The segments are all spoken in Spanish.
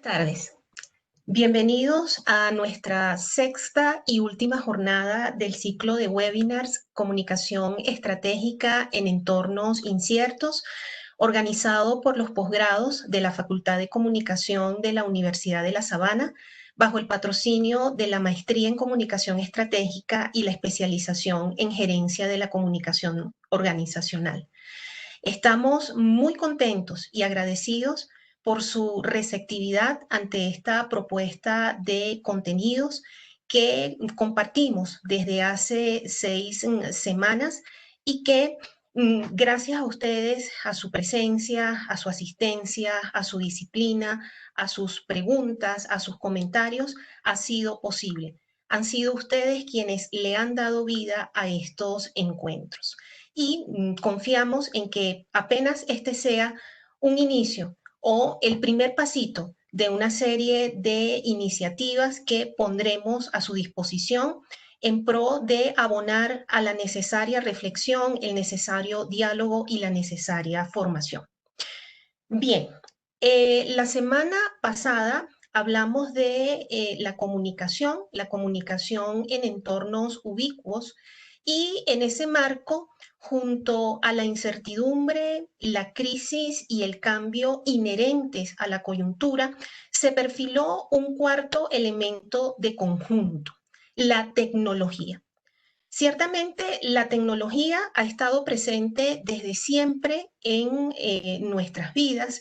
Tardes. Bienvenidos a nuestra sexta y última jornada del ciclo de webinars Comunicación Estratégica en Entornos Inciertos, organizado por los posgrados de la Facultad de Comunicación de la Universidad de La Sabana, bajo el patrocinio de la Maestría en Comunicación Estratégica y la especialización en Gerencia de la Comunicación Organizacional. Estamos muy contentos y agradecidos por su receptividad ante esta propuesta de contenidos que compartimos desde hace 6 semanas y que gracias a ustedes, a su presencia, a su asistencia, a su disciplina, a sus preguntas, a sus comentarios, ha sido posible. Han sido ustedes quienes le han dado vida a estos encuentros. Y confiamos en que apenas este sea un inicio o el primer pasito de una serie de iniciativas que pondremos a su disposición en pro de abonar a la necesaria reflexión, el necesario diálogo y la necesaria formación. Bien, la semana pasada hablamos de la comunicación en entornos ubicuos, y en ese marco, junto a la incertidumbre, la crisis y el cambio inherentes a la coyuntura, se perfiló un cuarto elemento de conjunto: la tecnología. Ciertamente, la tecnología ha estado presente desde siempre en nuestras vidas,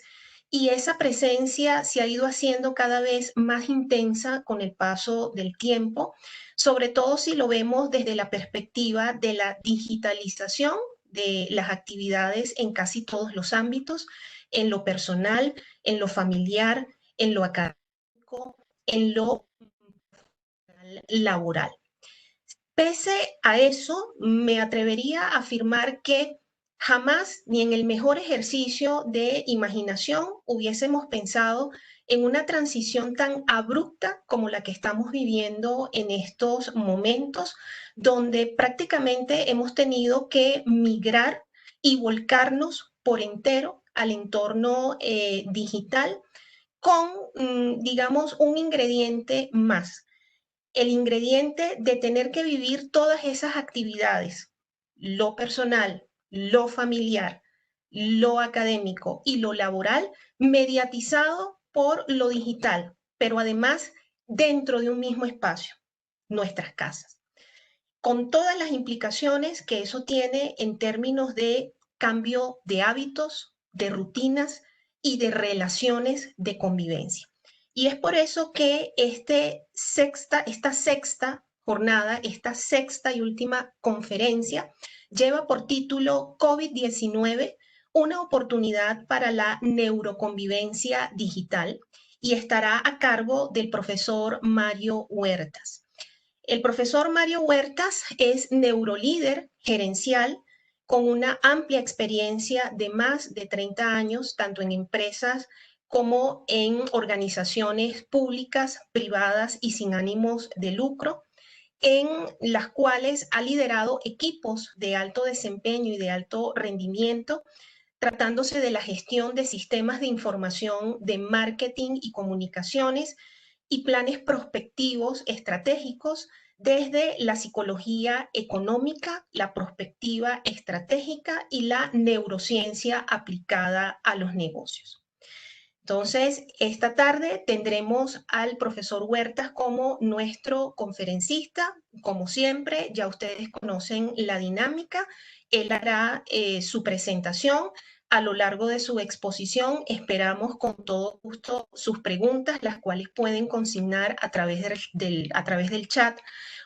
y esa presencia se ha ido haciendo cada vez más intensa con el paso del tiempo, sobre todo si lo vemos desde la perspectiva de la digitalización de las actividades en casi todos los ámbitos: en lo personal, en lo familiar, en lo académico, en lo laboral. Pese a eso, me atrevería a afirmar que jamás, ni en el mejor ejercicio de imaginación, hubiésemos pensado en una transición tan abrupta como la que estamos viviendo en estos momentos, donde prácticamente hemos tenido que migrar y volcarnos por entero al entorno digital con, digamos, un ingrediente más: el ingrediente de tener que vivir todas esas actividades, lo personal, lo familiar, lo académico y lo laboral, mediatizado por lo digital, pero además dentro de un mismo espacio, nuestras casas, con todas las implicaciones que eso tiene en términos de cambio de hábitos, de rutinas y de relaciones de convivencia. Y es por eso que esta sexta jornada, esta sexta y última conferencia, lleva por título COVID-19, una oportunidad para la neuroconvivencia digital, y estará a cargo del profesor Mario Huertas. El profesor Mario Huertas es neurolíder gerencial con una amplia experiencia de más de 30 años, tanto en empresas como en organizaciones públicas, privadas y sin ánimos de lucro, en las cuales ha liderado equipos de alto desempeño y de alto rendimiento, tratándose de la gestión de sistemas de información de marketing y comunicaciones y planes prospectivos estratégicos desde la psicología económica, la prospectiva estratégica y la neurociencia aplicada a los negocios. Entonces, esta tarde tendremos al profesor Huertas como nuestro conferencista. Como siempre, ya ustedes conocen la dinámica. Él hará su presentación. A lo largo de su exposición esperamos con todo gusto sus preguntas, las cuales pueden consignar a través del chat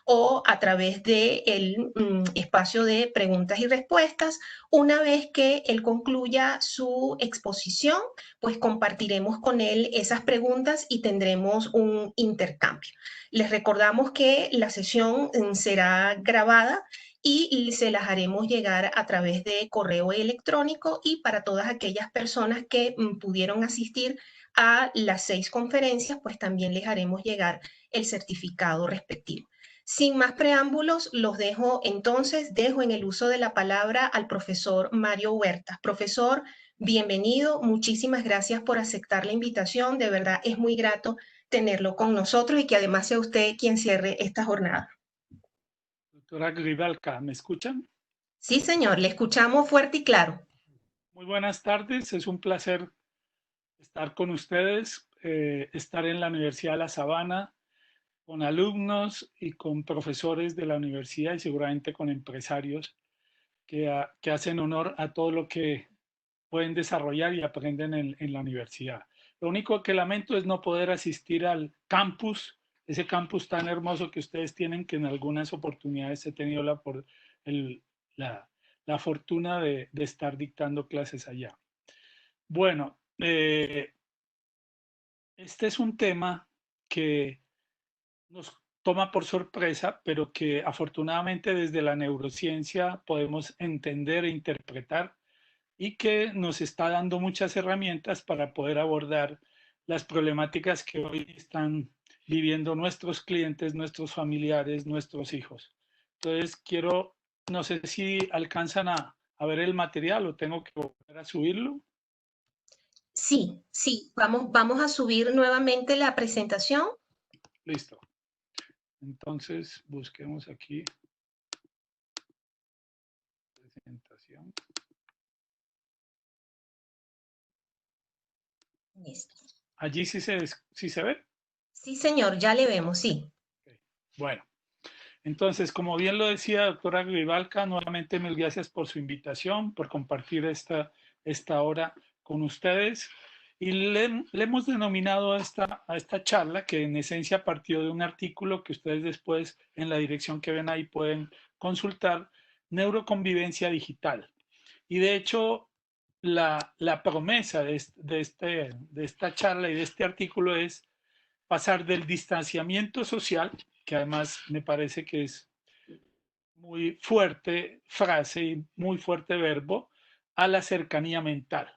o a través del espacio de preguntas y respuestas. Una vez que él concluya su exposición, pues compartiremos con él esas preguntas y tendremos un intercambio. Les recordamos que la sesión será grabada y se las haremos llegar a través de correo electrónico, y para todas aquellas personas que pudieron asistir a las 6 conferencias, pues también les haremos llegar el certificado respectivo. Sin más preámbulos, los dejo en el uso de la palabra al profesor Mario Huertas. Profesor, bienvenido. Muchísimas gracias por aceptar la invitación. De verdad es muy grato tenerlo con nosotros y que además sea usted quien cierre esta jornada. Doctora Gribalca, ¿me escuchan? Sí, señor, le escuchamos fuerte y claro. Muy buenas tardes, es un placer estar con ustedes, estar en la Universidad de La Sabana, con alumnos y con profesores de la universidad y seguramente con empresarios que hacen honor a todo lo que pueden desarrollar y aprenden en la universidad. Lo único que lamento es no poder asistir al campus, ese campus tan hermoso que ustedes tienen, que en algunas oportunidades he tenido el- la, la fortuna de estar dictando clases allá. Bueno, este es un tema que nos toma por sorpresa, pero que afortunadamente desde la neurociencia podemos entender e interpretar y que nos está dando muchas herramientas para poder abordar las problemáticas que hoy están viviendo nuestros clientes, nuestros familiares, nuestros hijos. Entonces, no sé si alcanzan a ver el material o tengo que volver a subirlo. Sí, sí, vamos a subir nuevamente la presentación. Listo. Entonces, busquemos aquí presentación. Listo. Allí sí se ve. Sí, señor, ya le vemos, sí. Okay. Bueno, entonces, como bien lo decía doctora Gribalca, nuevamente mil gracias por su invitación, por compartir esta hora con ustedes. Y le hemos denominado a esta charla, que en esencia partió de un artículo que ustedes después en la dirección que ven ahí pueden consultar, Neuroconvivencia Digital. Y de hecho, la promesa de esta charla y de este artículo es pasar del distanciamiento social, que además me parece que es muy fuerte frase y muy fuerte verbo, a la cercanía mental.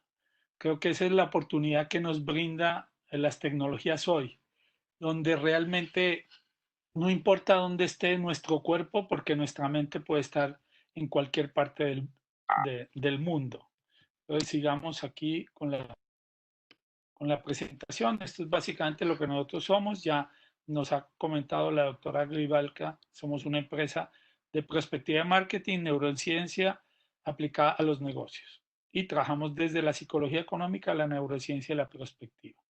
Creo que esa es la oportunidad que nos brinda las tecnologías hoy, donde realmente no importa dónde esté nuestro cuerpo, porque nuestra mente puede estar en cualquier parte del mundo. Entonces sigamos aquí con la presentación. Esto es básicamente lo que nosotros somos. Ya nos ha comentado la doctora Gribalca, somos una empresa de perspectiva de marketing, neurociencia aplicada a los negocios. Y trabajamos desde la psicología económica, la neurociencia y la perspectiva.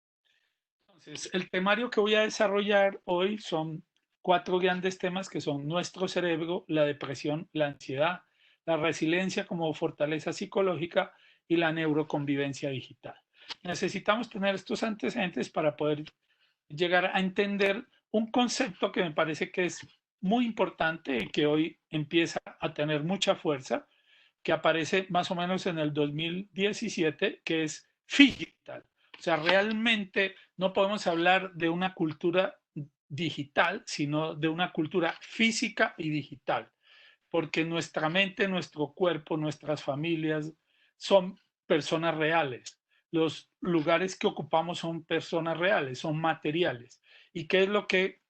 Entonces, el temario que voy a desarrollar hoy son cuatro grandes temas que son nuestro cerebro, la depresión, la ansiedad, la resiliencia como fortaleza psicológica y la neuroconvivencia digital. Necesitamos tener estos antecedentes para poder llegar a entender un concepto que me parece que es muy importante y que hoy empieza a tener mucha fuerza, que aparece más o menos en el 2017, que es digital. O sea, realmente no podemos hablar de una cultura digital, sino de una cultura física y digital, porque nuestra mente, nuestro cuerpo, nuestras familias son personas reales. Los lugares que ocupamos son personas reales, son materiales. ¿Y qué es lo que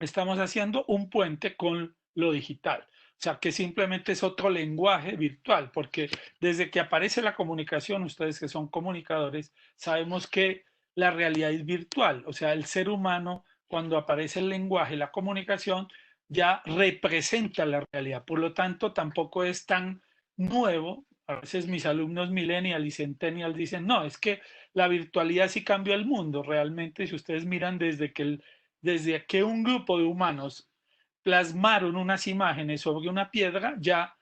estamos haciendo? Un puente con lo digital. O sea, que simplemente es otro lenguaje virtual, porque desde que aparece la comunicación, ustedes que son comunicadores, sabemos que la realidad es virtual. O sea, el ser humano, cuando aparece el lenguaje, la comunicación, ya representa la realidad. Por lo tanto, tampoco es tan nuevo. A veces mis alumnos millennial y centennial dicen, no, es que la virtualidad sí cambió el mundo. Realmente, si ustedes miran desde que un grupo de humanos plasmaron unas imágenes sobre una piedra, ya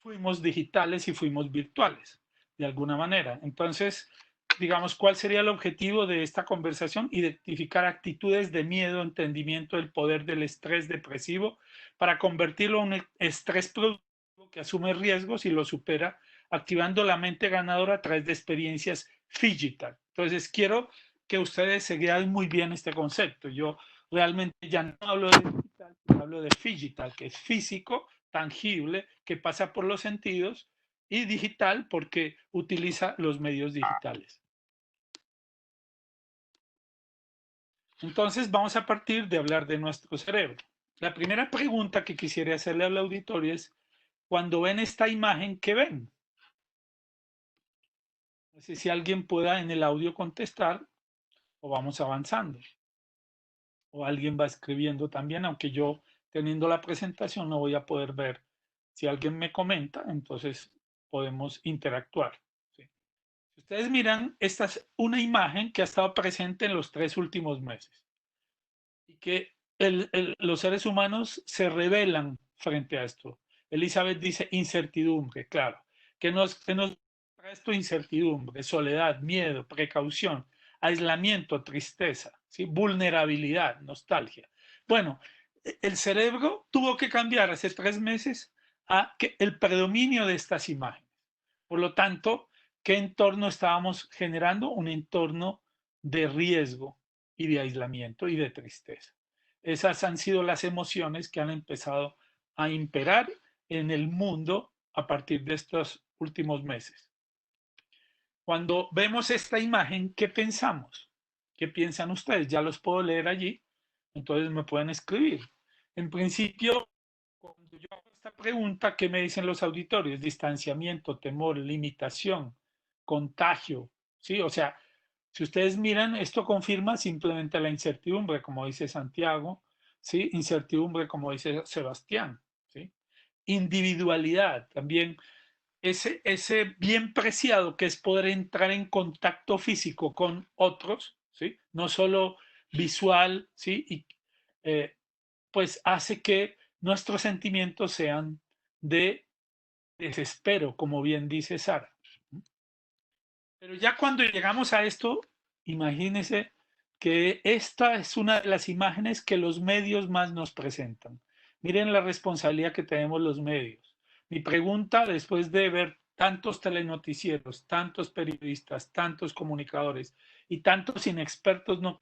fuimos digitales y fuimos virtuales, de alguna manera. Entonces, digamos, ¿cuál sería el objetivo de esta conversación? Identificar actitudes de miedo, entendimiento del poder del estrés depresivo para convertirlo en un estrés productivo que asume riesgos y lo supera, activando la mente ganadora a través de experiencias digital. Entonces, quiero que ustedes se guíen muy bien este concepto. Yo realmente ya no hablo de digital, hablo de digital, que es físico, tangible, que pasa por los sentidos, y digital porque utiliza los medios digitales. Entonces vamos a partir de hablar de nuestro cerebro. La primera pregunta que quisiera hacerle al auditorio es, cuando ven esta imagen, ¿qué ven? No sé si alguien pueda en el audio contestar o vamos avanzando. O alguien va escribiendo también, aunque yo teniendo la presentación no voy a poder ver. Si alguien me comenta, entonces podemos interactuar. ¿Sí? Si ustedes miran, esta es una imagen que ha estado presente en los 3 últimos meses y que los seres humanos se rebelan frente a esto. Elizabeth dice incertidumbre, claro. ¿Qué nos trae esto? Incertidumbre, soledad, miedo, precaución, aislamiento, tristeza, ¿sí? Vulnerabilidad, nostalgia. Bueno, el cerebro tuvo que cambiar hace 3 meses a que el predominio de estas imágenes. Por lo tanto, ¿qué entorno estábamos generando? Un entorno de riesgo y de aislamiento y de tristeza. Esas han sido las emociones que han empezado a imperar en el mundo a partir de estos últimos meses. Cuando vemos esta imagen, ¿qué pensamos? ¿Qué piensan ustedes? Ya los puedo leer allí, entonces me pueden escribir. En principio, cuando yo hago esta pregunta, ¿qué me dicen los auditorios? Distanciamiento, temor, limitación, contagio, ¿sí? O sea, si ustedes miran, esto confirma simplemente la incertidumbre, como dice Santiago, ¿sí? Incertidumbre, como dice Sebastián, ¿sí? Individualidad, también ese bien preciado que es poder entrar en contacto físico con otros, ¿sí? No solo visual, ¿sí? Y pues hace que nuestros sentimientos sean de desespero, como bien dice Sara. Pero ya cuando llegamos a esto, imagínense que esta es una de las imágenes que los medios más nos presentan. Miren la responsabilidad que tenemos los medios. Mi pregunta, después de ver tantos telenoticieros, tantos periodistas, tantos comunicadores y tantos inexpertos, no,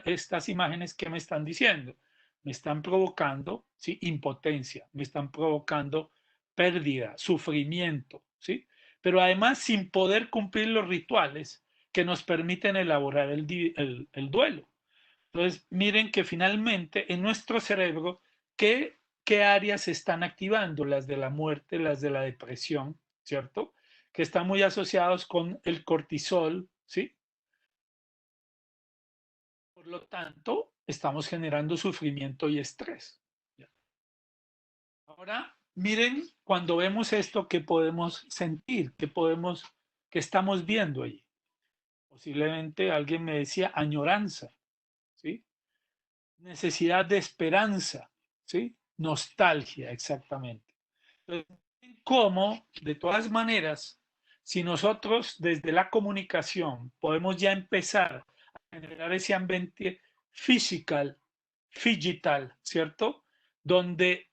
estas imágenes, ¿qué me están diciendo? Me están provocando, ¿sí? Impotencia, me están provocando pérdida, sufrimiento, ¿sí? Pero además sin poder cumplir los rituales que nos permiten elaborar el duelo. Entonces, miren que finalmente en nuestro cerebro, ¿qué áreas se están activando? Las de la muerte, las de la depresión, ¿cierto? Que están muy asociados con el cortisol, ¿sí? Por lo tanto, estamos generando sufrimiento y estrés. Ahora, miren, cuando vemos esto, ¿qué podemos sentir? ¿Qué estamos viendo allí? Posiblemente alguien me decía añoranza, ¿sí? Necesidad de esperanza, ¿sí? Nostalgia, exactamente. Entonces, ¿cómo, de todas maneras, si nosotros desde la comunicación podemos ya empezar a generar ese ambiente physical, digital, ¿cierto? Donde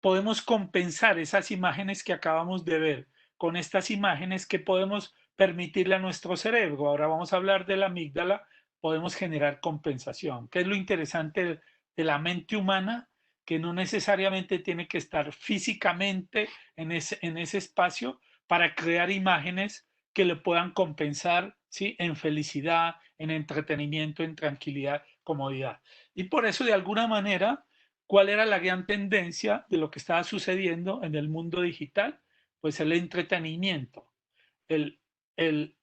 podemos compensar esas imágenes que acabamos de ver con estas imágenes que podemos permitirle a nuestro cerebro. Ahora vamos a hablar de la amígdala, podemos generar compensación. ¿Qué es lo interesante de la mente humana? Que no necesariamente tiene que estar físicamente en ese espacio para crear imágenes que le puedan compensar, ¿sí? En felicidad, en entretenimiento, en tranquilidad, comodidad. Y por eso, de alguna manera, ¿cuál era la gran tendencia de lo que estaba sucediendo en el mundo digital? Pues el entretenimiento, el, el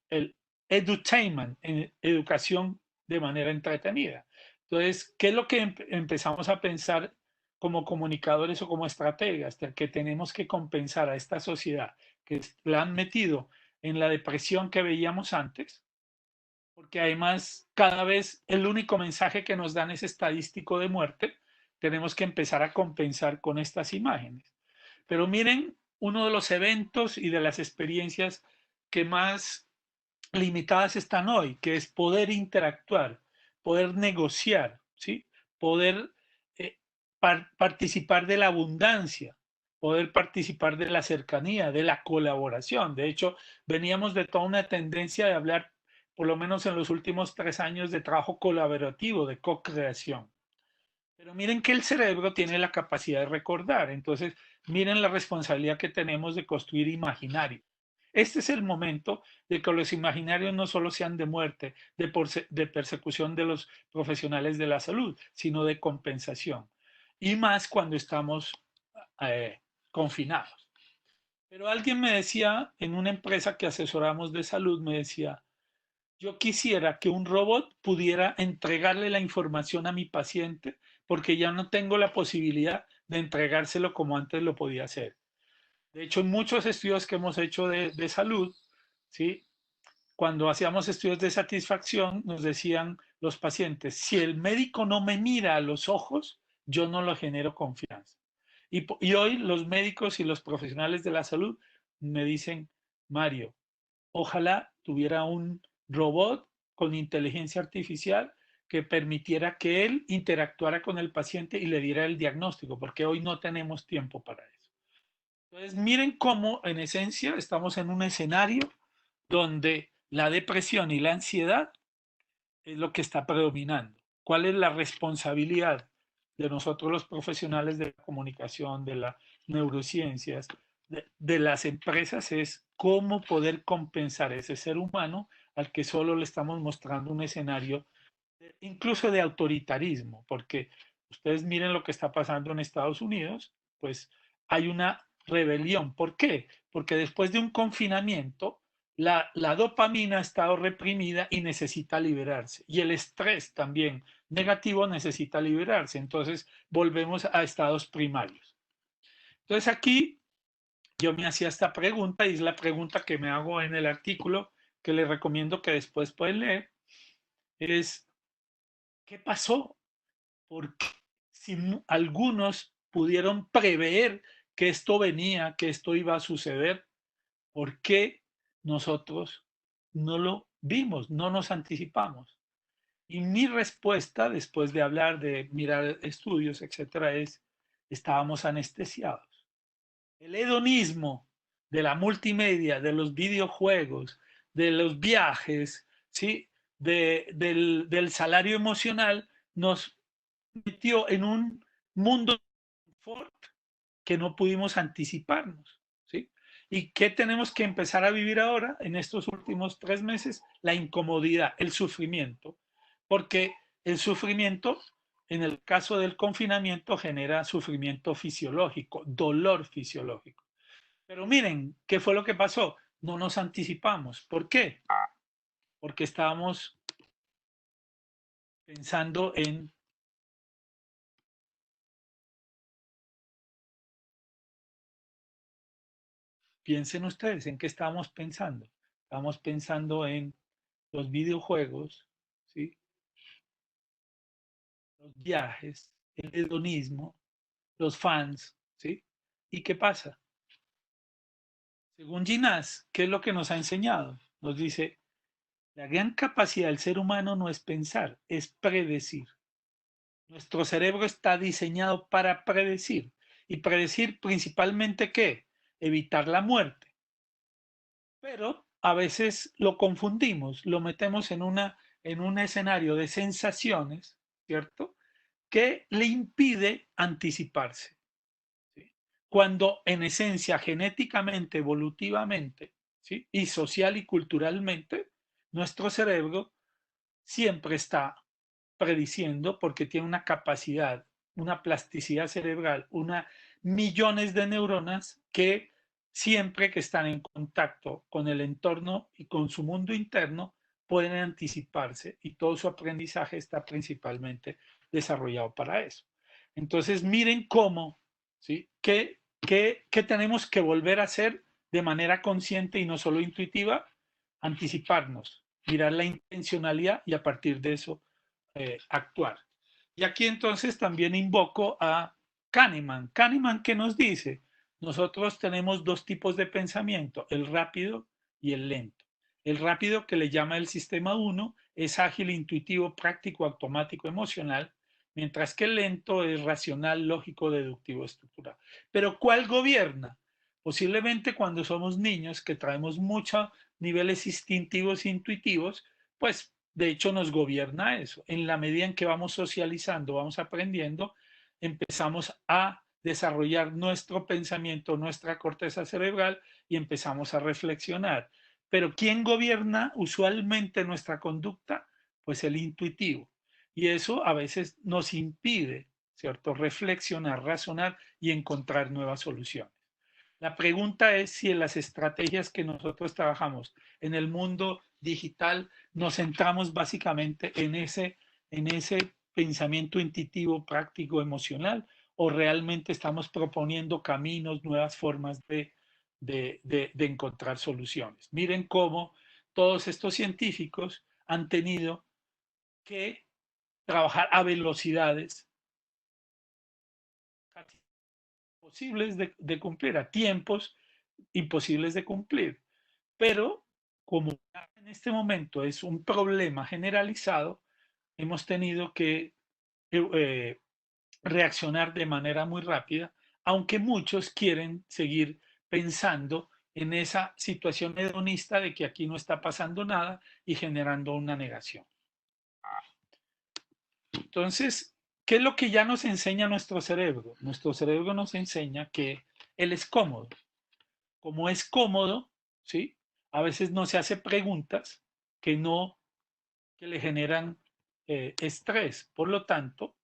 edutainment, educación de manera entretenida. Entonces, ¿qué es lo que empezamos a pensar como comunicadores o como estrategas? Que tenemos que compensar a esta sociedad que la han metido en la depresión que veíamos antes, porque además cada vez el único mensaje que nos dan es estadístico de muerte, tenemos que empezar a compensar con estas imágenes. Pero miren, uno de los eventos y de las experiencias que más limitadas están hoy, que es poder interactuar, poder negociar, ¿sí? Poder participar de la abundancia, poder participar de la cercanía, de la colaboración. De hecho, veníamos de toda una tendencia de hablar, por lo menos en los últimos 3 años, de trabajo colaborativo, de co-creación. Pero miren que el cerebro tiene la capacidad de recordar. Entonces, miren la responsabilidad que tenemos de construir imaginario. Este es el momento de que los imaginarios no solo sean de muerte, de persecución de los profesionales de la salud, sino de compensación. Y más cuando estamos eh, confinados. Pero alguien me decía, en una empresa que asesoramos de salud, me decía, yo quisiera que un robot pudiera entregarle la información a mi paciente porque ya no tengo la posibilidad de entregárselo como antes lo podía hacer. De hecho, en muchos estudios que hemos hecho de salud, ¿sí? Cuando hacíamos estudios de satisfacción, nos decían los pacientes, si el médico no me mira a los ojos, yo no lo genero confianza. Y hoy los médicos y los profesionales de la salud me dicen, Mario, ojalá tuviera un robot con inteligencia artificial que permitiera que él interactuara con el paciente y le diera el diagnóstico, porque hoy no tenemos tiempo para eso. Entonces, miren cómo en esencia estamos en un escenario donde la depresión y la ansiedad es lo que está predominando. ¿Cuál es la responsabilidad de nosotros los profesionales de la comunicación, de las neurociencias, de las empresas? Es cómo poder compensar ese ser humano al que solo le estamos mostrando un escenario incluso de autoritarismo, porque ustedes miren lo que está pasando en Estados Unidos, pues hay una rebelión. ¿Por qué? Porque después de un confinamiento, la dopamina ha estado reprimida y necesita liberarse. Y el estrés también negativo necesita liberarse. Entonces volvemos a estados primarios. Entonces aquí yo me hacía esta pregunta y es la pregunta que me hago en el artículo que les recomiendo que después pueden leer. Es, ¿qué pasó? Porque si algunos pudieron prever que esto venía, que esto iba a suceder, ¿por qué nosotros no lo vimos, no nos anticipamos? Y mi respuesta, después de hablar, de mirar estudios, etcétera, es, estábamos anestesiados. El hedonismo de la multimedia, de los videojuegos, de los viajes, ¿sí? Del salario emocional, nos metió en un mundo que no pudimos anticiparnos, ¿sí? ¿Y qué tenemos que empezar a vivir ahora en estos últimos 3 meses? La incomodidad, el sufrimiento, porque el sufrimiento, en el caso del confinamiento, genera sufrimiento fisiológico, dolor fisiológico. Pero miren, ¿qué fue lo que pasó? No nos anticipamos. ¿Por qué? Porque estábamos pensando en. Piensen ustedes en qué estábamos pensando. Estábamos pensando en los videojuegos, ¿sí? Los viajes, el hedonismo, los fans, ¿sí? ¿Y qué pasa? Según Ginás, ¿qué es lo que nos ha enseñado? Nos dice, la gran capacidad del ser humano no es pensar, es predecir. Nuestro cerebro está diseñado para predecir. ¿Y predecir principalmente qué? Evitar la muerte. Pero a veces lo confundimos, lo metemos en un escenario de sensaciones, ¿cierto? Que le impide anticiparse. ¿Sí? Cuando en esencia, genéticamente, evolutivamente, ¿sí? Y social y culturalmente, nuestro cerebro siempre está prediciendo porque tiene una capacidad, una plasticidad cerebral, millones de neuronas que siempre que están en contacto con el entorno y con su mundo interno pueden anticiparse y todo su aprendizaje está principalmente desarrollado para eso. Entonces miren cómo, ¿sí? ¿Qué tenemos que volver a hacer de manera consciente y no solo intuitiva? Anticiparnos, mirar la intencionalidad y a partir de eso actuar. Y aquí entonces también invoco a Kahneman. Kahneman, ¿qué nos dice? Nosotros tenemos dos tipos de pensamiento, el rápido y el lento. El rápido, que le llama el sistema 1, es ágil, intuitivo, práctico, automático, emocional, mientras que el lento es racional, lógico, deductivo, estructural. Pero ¿cuál gobierna? Posiblemente cuando somos niños, que traemos muchos niveles instintivos e intuitivos, pues de hecho nos gobierna eso. En la medida en que vamos socializando, vamos aprendiendo, empezamos a desarrollar nuestro pensamiento, nuestra corteza cerebral y empezamos a reflexionar. Pero ¿quién gobierna usualmente nuestra conducta? Pues el intuitivo. Y eso a veces nos impide, ¿cierto? Reflexionar, razonar y encontrar nuevas soluciones. La pregunta es si en las estrategias que nosotros trabajamos en el mundo digital nos centramos básicamente en ese pensamiento intuitivo, práctico, emocional, o realmente estamos proponiendo caminos, nuevas formas de encontrar soluciones. Miren cómo todos estos científicos han tenido que trabajar a velocidades imposibles de cumplir, a tiempos imposibles de cumplir. Pero como en este momento es un problema generalizado, hemos tenido que eh, reaccionar de manera muy rápida, aunque muchos quieren seguir pensando en esa situación hedonista de que aquí no está pasando nada y generando una negación. Entonces, ¿qué es lo que ya nos enseña nuestro cerebro? Nuestro cerebro nos enseña que él es cómodo. Como es cómodo, ¿sí? A veces no se hace preguntas que no, que le generan estrés. Por lo tanto,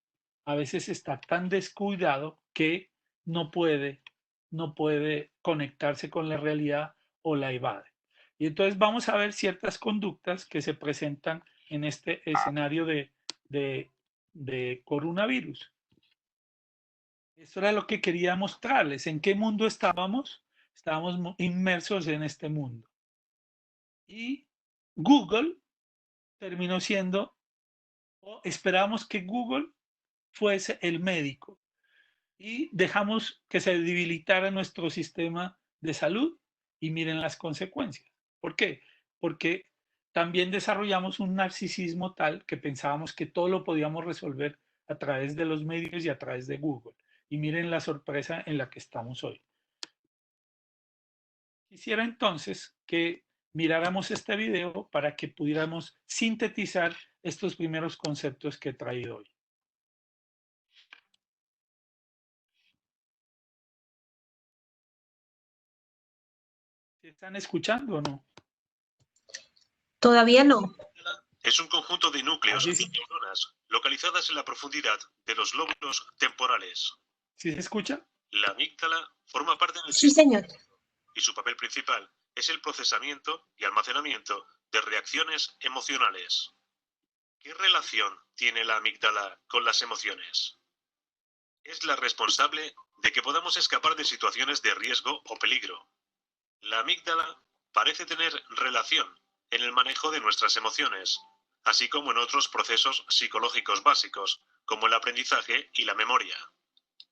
a veces está tan descuidado que no puede, no puede conectarse con la realidad o la evade. Y entonces vamos a ver ciertas conductas que se presentan en este escenario de, de coronavirus. Eso era lo que quería mostrarles. ¿En qué mundo estábamos? Estábamos inmersos en este mundo. Y Google terminó siendo, o esperábamos que Google fuese el médico y dejamos que se debilitara nuestro sistema de salud y miren las consecuencias. ¿Por qué? Porque también desarrollamos un narcisismo tal que pensábamos que todo lo podíamos resolver a través de los medios y a través de Google. Y miren la sorpresa en la que estamos hoy. Quisiera entonces que miráramos este video para que pudiéramos sintetizar estos primeros conceptos que he traído hoy. ¿Se están escuchando o no? Todavía no. Es un conjunto de núcleos y neuronas localizadas en la profundidad de los lóbulos temporales. ¿Sí se escucha? La amígdala forma parte del Sí, sistema señor. y su papel principal es el procesamiento y almacenamiento de reacciones emocionales. ¿Qué relación tiene la amígdala con las emociones? Es la responsable de que podamos escapar de situaciones de riesgo o peligro. La amígdala parece tener relación en el manejo de nuestras emociones, así como en otros procesos psicológicos básicos, como el aprendizaje y la memoria.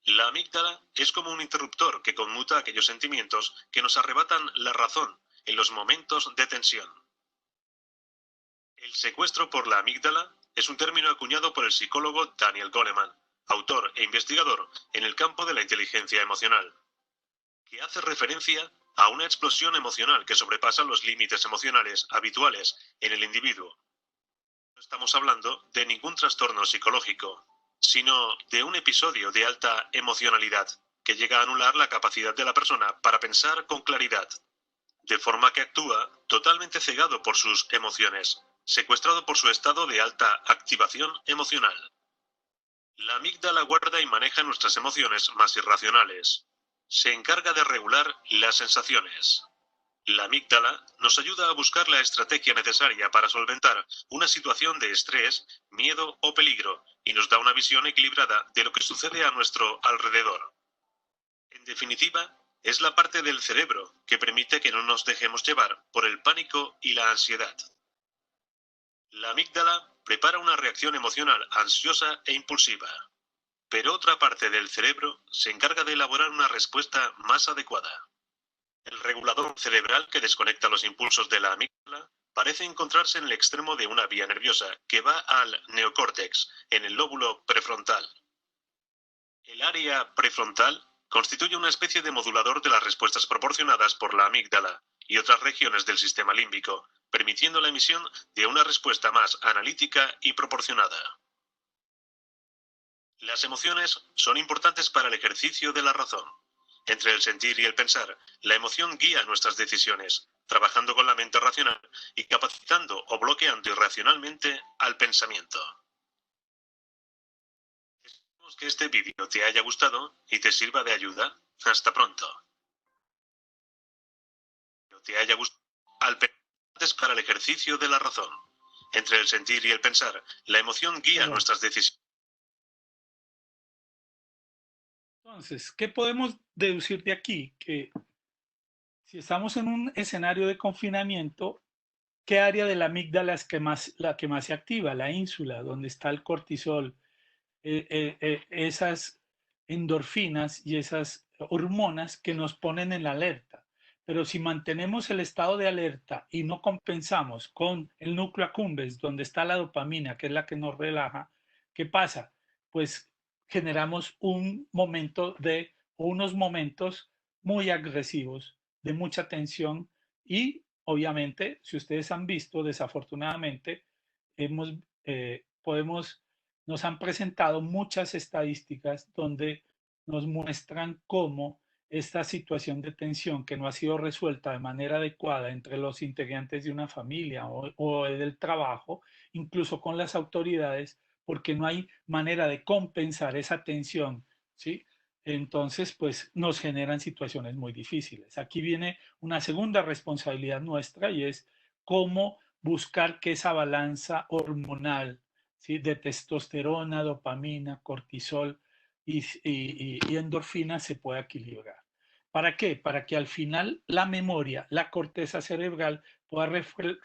La amígdala es como un interruptor que conmuta aquellos sentimientos que nos arrebatan la razón en los momentos de tensión. El secuestro por la amígdala es un término acuñado por el psicólogo Daniel Goleman, autor e investigador en el campo de la inteligencia emocional, que hace referencia a una explosión emocional que sobrepasa los límites emocionales habituales en el individuo. No estamos hablando de ningún trastorno psicológico, sino de un episodio de alta emocionalidad que llega a anular la capacidad de la persona para pensar con claridad, de forma que actúa totalmente cegado por sus emociones, secuestrado por su estado de alta activación emocional. La amígdala guarda y maneja nuestras emociones más irracionales. Se encarga de regular las sensaciones. La amígdala nos ayuda a buscar la estrategia necesaria para solventar una situación de estrés, miedo o peligro y nos da una visión equilibrada de lo que sucede a nuestro alrededor. En definitiva, es la parte del cerebro que permite que no nos dejemos llevar por el pánico y la ansiedad. La amígdala prepara una reacción emocional ansiosa e impulsiva, pero otra parte del cerebro se encarga de elaborar una respuesta más adecuada. El regulador cerebral que desconecta los impulsos de la amígdala parece encontrarse en el extremo de una vía nerviosa que va al neocórtex, en el lóbulo prefrontal. El área prefrontal constituye una especie de modulador de las respuestas proporcionadas por la amígdala y otras regiones del sistema límbico, permitiendo la emisión de una respuesta más analítica y proporcionada. Las emociones son importantes para el ejercicio de la razón. Entre el sentir y el pensar, la emoción guía nuestras decisiones, trabajando con la mente racional y capacitando o bloqueando irracionalmente al pensamiento. Esperamos que este vídeo te haya gustado y te sirva de ayuda. Hasta pronto. te haya gustado. Para el ejercicio de la razón. Entre el sentir y el pensar, la emoción guía nuestras decisiones. Entonces, ¿qué podemos deducir de aquí? Que si estamos en un escenario de confinamiento, ¿qué área de la amígdala es la que más se activa? La ínsula, donde está el cortisol, esas endorfinas y esas hormonas que nos ponen en alerta. Pero si mantenemos el estado de alerta y no compensamos con el núcleo accumbens, donde está la dopamina, que es la que nos relaja, ¿qué pasa? Pues generamos unos momentos muy agresivos, de mucha tensión y obviamente, si ustedes han visto, desafortunadamente, podemos nos han presentado muchas estadísticas donde nos muestran cómo esta situación de tensión que no ha sido resuelta de manera adecuada entre los integrantes de una familia o del trabajo, incluso con las autoridades, porque no hay manera de compensar esa tensión, ¿sí? Entonces, pues nos generan situaciones muy difíciles. Aquí viene una segunda responsabilidad nuestra y es cómo buscar que esa balanza hormonal, ¿sí?, de testosterona, dopamina, cortisol y endorfina se pueda equilibrar. ¿Para qué? Para que al final la memoria, la corteza cerebral pueda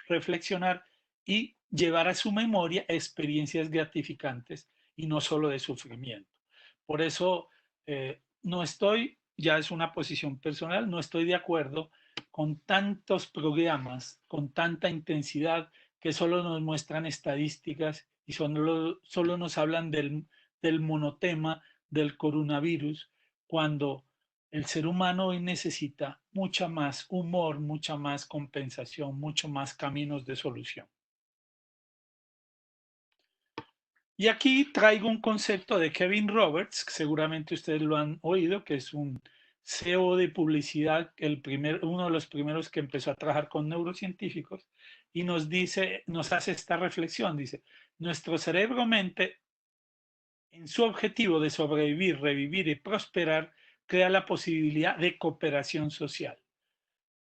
reflexionar y llevar a su memoria experiencias gratificantes y no solo de sufrimiento. Por eso no estoy, ya es una posición personal, no estoy de acuerdo con tantos programas, con tanta intensidad que solo nos muestran estadísticas y solo nos hablan del monotema del coronavirus, cuando el ser humano hoy necesita mucha más humor, mucha más compensación, mucho más caminos de solución. Y aquí traigo un concepto de Kevin Roberts, que seguramente ustedes lo han oído, que es un CEO de publicidad, uno de los primeros que empezó a trabajar con neurocientíficos, y nos hace esta reflexión, dice, nuestro cerebro-mente, en su objetivo de sobrevivir, revivir y prosperar, crea la posibilidad de cooperación social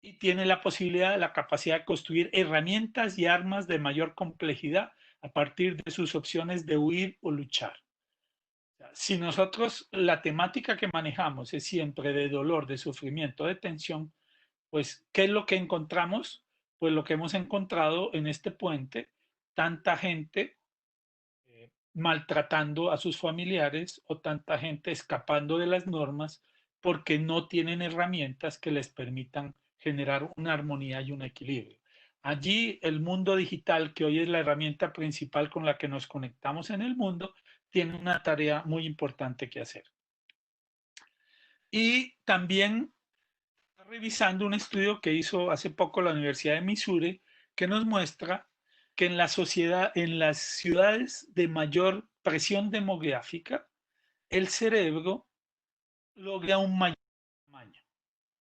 y tiene la posibilidad, la capacidad de construir herramientas y armas de mayor complejidad a partir de sus opciones de huir o luchar. Si nosotros la temática que manejamos es siempre de dolor, de sufrimiento, de tensión, pues, ¿qué es lo que encontramos? Pues lo que hemos encontrado en este puente, tanta gente maltratando a sus familiares o tanta gente escapando de las normas porque no tienen herramientas que les permitan generar una armonía y un equilibrio. Allí el mundo digital, que hoy es la herramienta principal con la que nos conectamos en el mundo, tiene una tarea muy importante que hacer. Y también revisando un estudio que hizo hace poco la Universidad de Missouri, que nos muestra que en la sociedad, en las ciudades de mayor presión demográfica, el cerebro logra un mayor tamaño.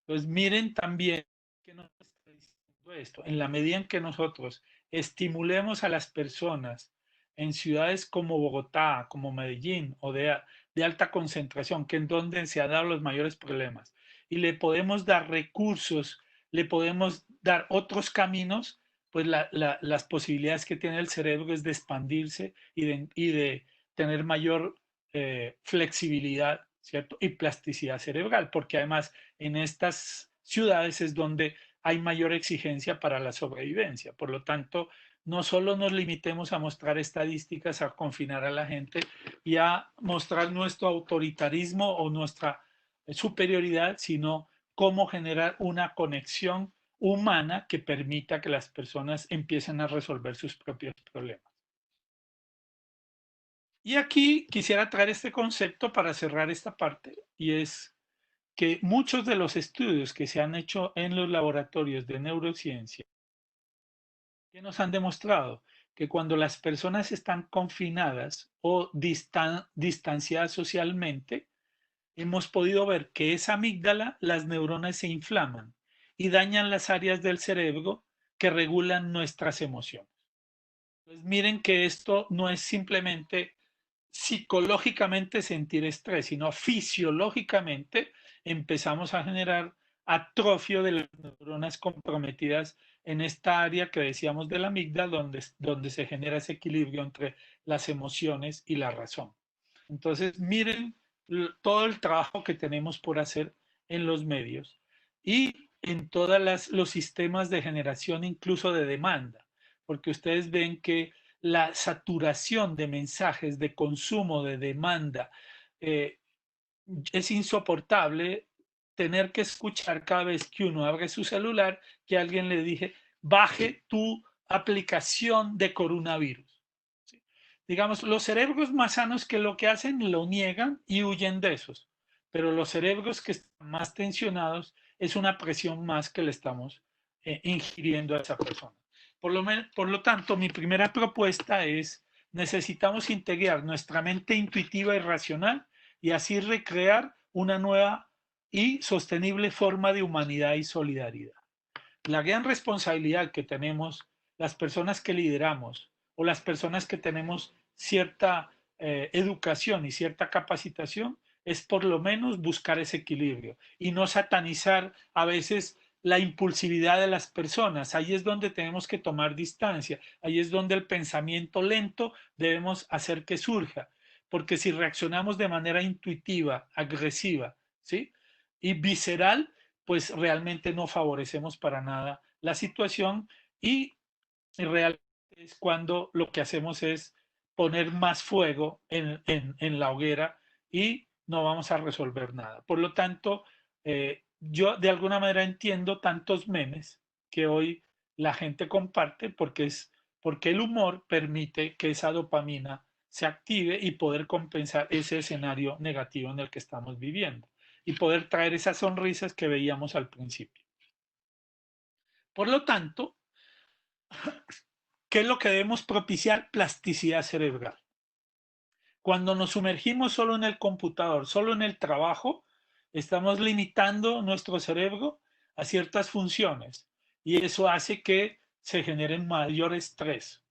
Entonces, miren también que nos está diciendo esto. En la medida en que nosotros estimulemos a las personas en ciudades como Bogotá, como Medellín o de alta concentración, que es donde se han dado los mayores problemas, y le podemos dar recursos, le podemos dar otros caminos, pues las posibilidades que tiene el cerebro es de expandirse y de tener mayor flexibilidad, ¿cierto? Y plasticidad cerebral, porque además en estas ciudades es donde hay mayor exigencia para la sobrevivencia. Por lo tanto, no solo nos limitemos a mostrar estadísticas, a confinar a la gente y a mostrar nuestro autoritarismo o nuestra superioridad, sino cómo generar una conexión humana que permita que las personas empiecen a resolver sus propios problemas. Y aquí quisiera traer este concepto para cerrar esta parte, y es que muchos de los estudios que se han hecho en los laboratorios de neurociencia, que nos han demostrado que cuando las personas están confinadas o distanciadas socialmente, hemos podido ver que esa amígdala, las neuronas se inflaman y dañan las áreas del cerebro que regulan nuestras emociones. Pues miren que esto no es simplemente psicológicamente sentir estrés, sino fisiológicamente empezamos a generar atrofio de las neuronas comprometidas en esta área que decíamos de la amígdala, donde se genera ese equilibrio entre las emociones y la razón. Entonces, miren todo el trabajo que tenemos por hacer en los medios y en todos los sistemas de generación, incluso de demanda, porque ustedes ven que la saturación de mensajes, de consumo, de demanda, es insoportable tener que escuchar cada vez que uno abre su celular que alguien le dije, baje tu aplicación de coronavirus. ¿Sí? Digamos, los cerebros más sanos que lo que hacen lo niegan y huyen de esos, pero los cerebros que están más tensionados es una presión más que le estamos ingiriendo a esa persona. Por lo tanto, mi primera propuesta es, necesitamos integrar nuestra mente intuitiva y racional y así recrear una nueva y sostenible forma de humanidad y solidaridad. La gran responsabilidad que tenemos las personas que lideramos o las personas que tenemos cierta educación y cierta capacitación es por lo menos buscar ese equilibrio y no satanizar a veces la impulsividad de las personas. Ahí es donde tenemos que tomar distancia, ahí es donde el pensamiento lento debemos hacer que surja, porque si reaccionamos de manera intuitiva, agresiva, ¿sí? Y visceral, pues realmente no favorecemos para nada la situación y realmente es cuando lo que hacemos es poner más fuego en la hoguera y no vamos a resolver nada. Por lo tanto, yo de alguna manera entiendo tantos memes que hoy la gente comparte porque el humor permite que esa dopamina se active y poder compensar ese escenario negativo en el que estamos viviendo y poder traer esas sonrisas que veíamos al principio. Por lo tanto, ¿qué es lo que debemos propiciar? Plasticidad cerebral. Cuando nos sumergimos solo en el computador, solo en el trabajo, estamos limitando nuestro cerebro a ciertas funciones y eso hace que se genere mayor estrés,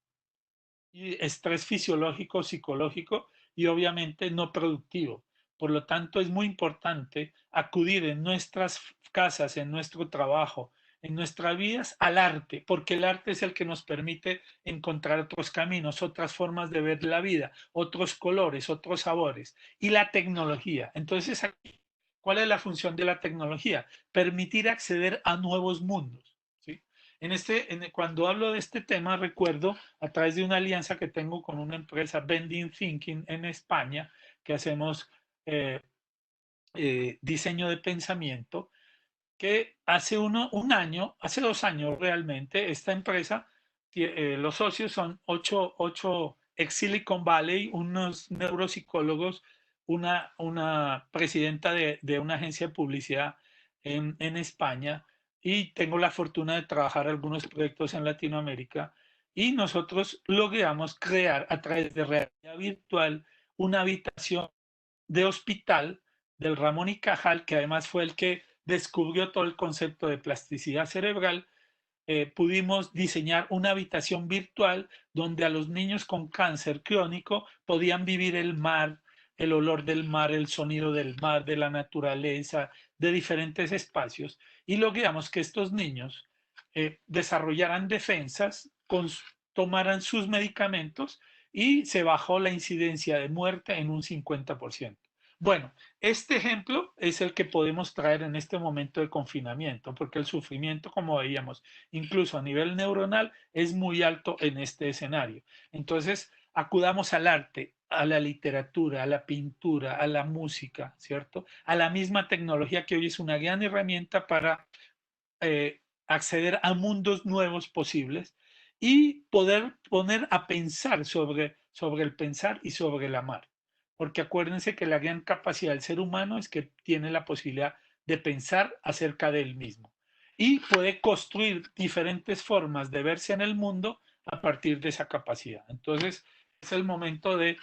y estrés fisiológico, psicológico y obviamente no productivo. Por lo tanto, es muy importante acudir en nuestras casas, en nuestro trabajo, en nuestras vidas al arte, porque el arte es el que nos permite encontrar otros caminos, otras formas de ver la vida, otros colores, otros sabores y la tecnología. Entonces, ¿cuál es la función de la tecnología? Permitir acceder a nuevos mundos. ¿Sí? Cuando hablo de este tema, recuerdo a través de una alianza que tengo con una empresa, Bending Thinking, en España, que hacemos diseño de pensamiento, que hace un año, hace 2 años realmente, esta empresa, los socios son ocho ex Silicon Valley, unos neuropsicólogos, una presidenta de una agencia de publicidad en España, y tengo la fortuna de trabajar algunos proyectos en Latinoamérica, y nosotros logramos crear a través de realidad virtual una habitación de hospital del Ramón y Cajal, que además fue el que descubrió todo el concepto de plasticidad cerebral. Pudimos diseñar una habitación virtual donde a los niños con cáncer crónico podían vivir el mar, el olor del mar, el sonido del mar, de la naturaleza, de diferentes espacios, y logramos que estos niños desarrollaran defensas, tomaran sus medicamentos y se bajó la incidencia de muerte en un 50%. Bueno, este ejemplo es el que podemos traer en este momento de confinamiento, porque el sufrimiento, como veíamos, incluso a nivel neuronal, es muy alto en este escenario. Entonces, acudamos al arte, a la literatura, a la pintura, a la música, ¿cierto? A la misma tecnología que hoy es una gran herramienta para acceder a mundos nuevos posibles y poder poner a pensar sobre el pensar y sobre el amar. Porque acuérdense que la gran capacidad del ser humano es que tiene la posibilidad de pensar acerca de él mismo y puede construir diferentes formas de verse en el mundo a partir de esa capacidad. Entonces, es el momento de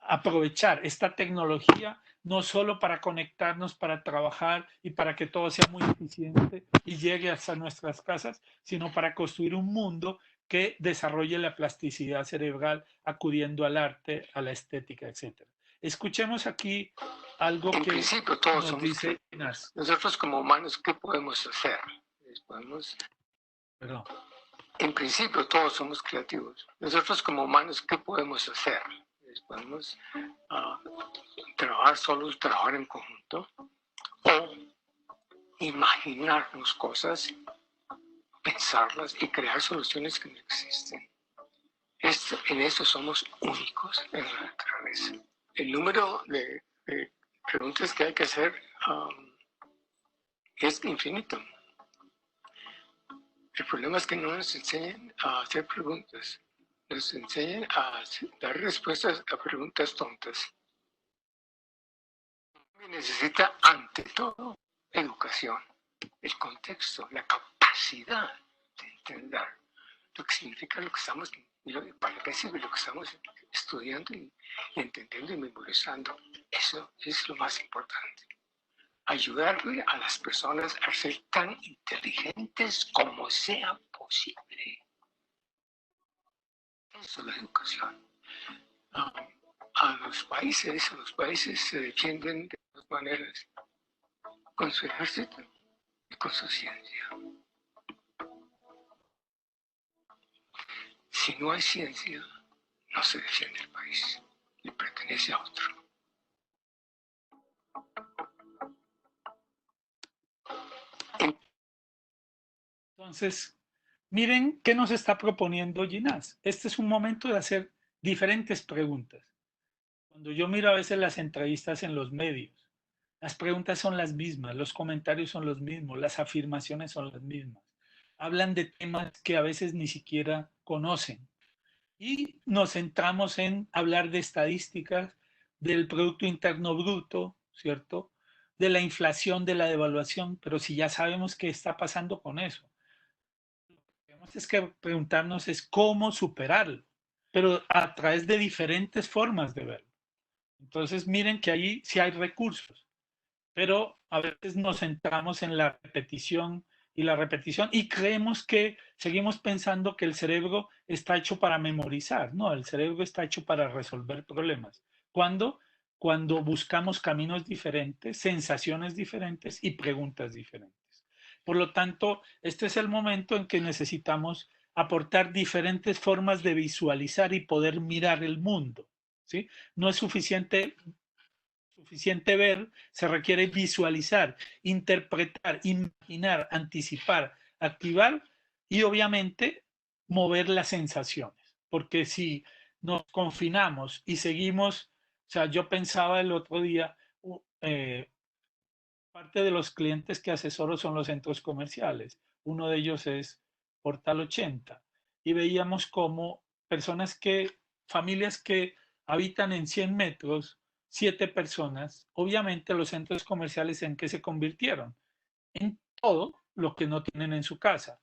aprovechar esta tecnología no solo para conectarnos, para trabajar y para que todo sea muy eficiente y llegue hasta nuestras casas, sino para construir un mundo que desarrolle la plasticidad cerebral acudiendo al arte, a la estética, etc. Escuchemos aquí algo En que principio todos nos somos dice creativos. Nosotros como humanos, ¿qué podemos hacer? Perdón. En principio todos somos creativos. Nosotros como humanos, ¿qué podemos hacer? Podemos trabajar solos, trabajar en conjunto, o imaginarnos cosas, pensarlas y crear soluciones que no existen. En eso somos únicos en la naturaleza. El número de preguntas que hay que hacer es infinito. El problema es que no nos enseñan a hacer preguntas, nos enseñan a dar respuestas a preguntas tontas. Necesita ante todo educación, el contexto, la capacidad de entender lo que significa lo que estamos, para qué sirve lo que estamos estudiando y entendiendo y memorizando. Eso es lo más importante. Ayudarle a las personas a ser tan inteligentes como sea posible. Eso es la educación. Los países se defienden de dos maneras, con su ejército y con su ciencia. Si no hay ciencia, no se defiende el país, le pertenece a otro. Entonces, miren qué nos está proponiendo Ginás. Este es un momento de hacer diferentes preguntas. Cuando yo miro a veces las entrevistas en los medios, las preguntas son las mismas, los comentarios son los mismos, las afirmaciones son las mismas. Hablan de temas que a veces ni siquiera conocen. Y nos centramos en hablar de estadísticas, del Producto Interno Bruto, ¿cierto? De la inflación, de la devaluación, pero si ya sabemos qué está pasando con eso. Lo que tenemos es que preguntarnos es cómo superarlo, pero a través de diferentes formas de verlo. Entonces, miren que ahí sí hay recursos, pero a veces nos centramos en la repetición y creemos que seguimos pensando que el cerebro está hecho para memorizar. No, el cerebro está hecho para resolver problemas. ¿Cuándo? Cuando buscamos caminos diferentes, sensaciones diferentes y preguntas diferentes. Por lo tanto, este es el momento en que necesitamos aportar diferentes formas de visualizar y poder mirar el mundo. ¿Sí? No es suficiente ver, se requiere visualizar, interpretar, imaginar, anticipar, activar y obviamente mover las sensaciones. Porque si nos confinamos y seguimos, o sea, yo pensaba el otro día, parte de los clientes que asesoro son los centros comerciales. Uno de ellos es Portal 80. Y veíamos como familias que habitan en 100 metros, 7 personas, obviamente los centros comerciales en qué se convirtieron, en todo lo que no tienen en su casa.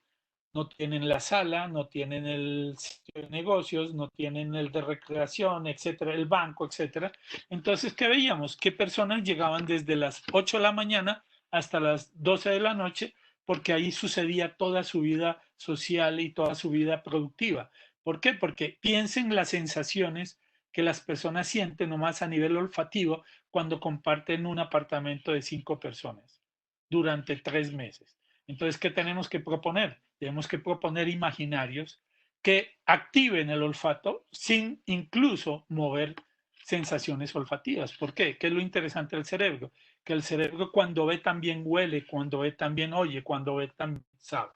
No tienen la sala, no tienen el sitio de negocios, no tienen el de recreación, etcétera, el banco, etcétera. Entonces, ¿qué veíamos? Que personas llegaban desde las 8 de la mañana hasta las 12 de la noche, porque ahí sucedía toda su vida social y toda su vida productiva. ¿Por qué? Porque piensen las sensaciones que las personas sienten nomás a nivel olfativo cuando comparten un apartamento de 5 personas durante 3 meses. Entonces, ¿qué tenemos que proponer? Tenemos que proponer imaginarios que activen el olfato sin incluso mover sensaciones olfativas. ¿Por qué? ¿Qué es lo interesante del cerebro? Que el cerebro cuando ve también huele, cuando ve también oye, cuando ve también sabe.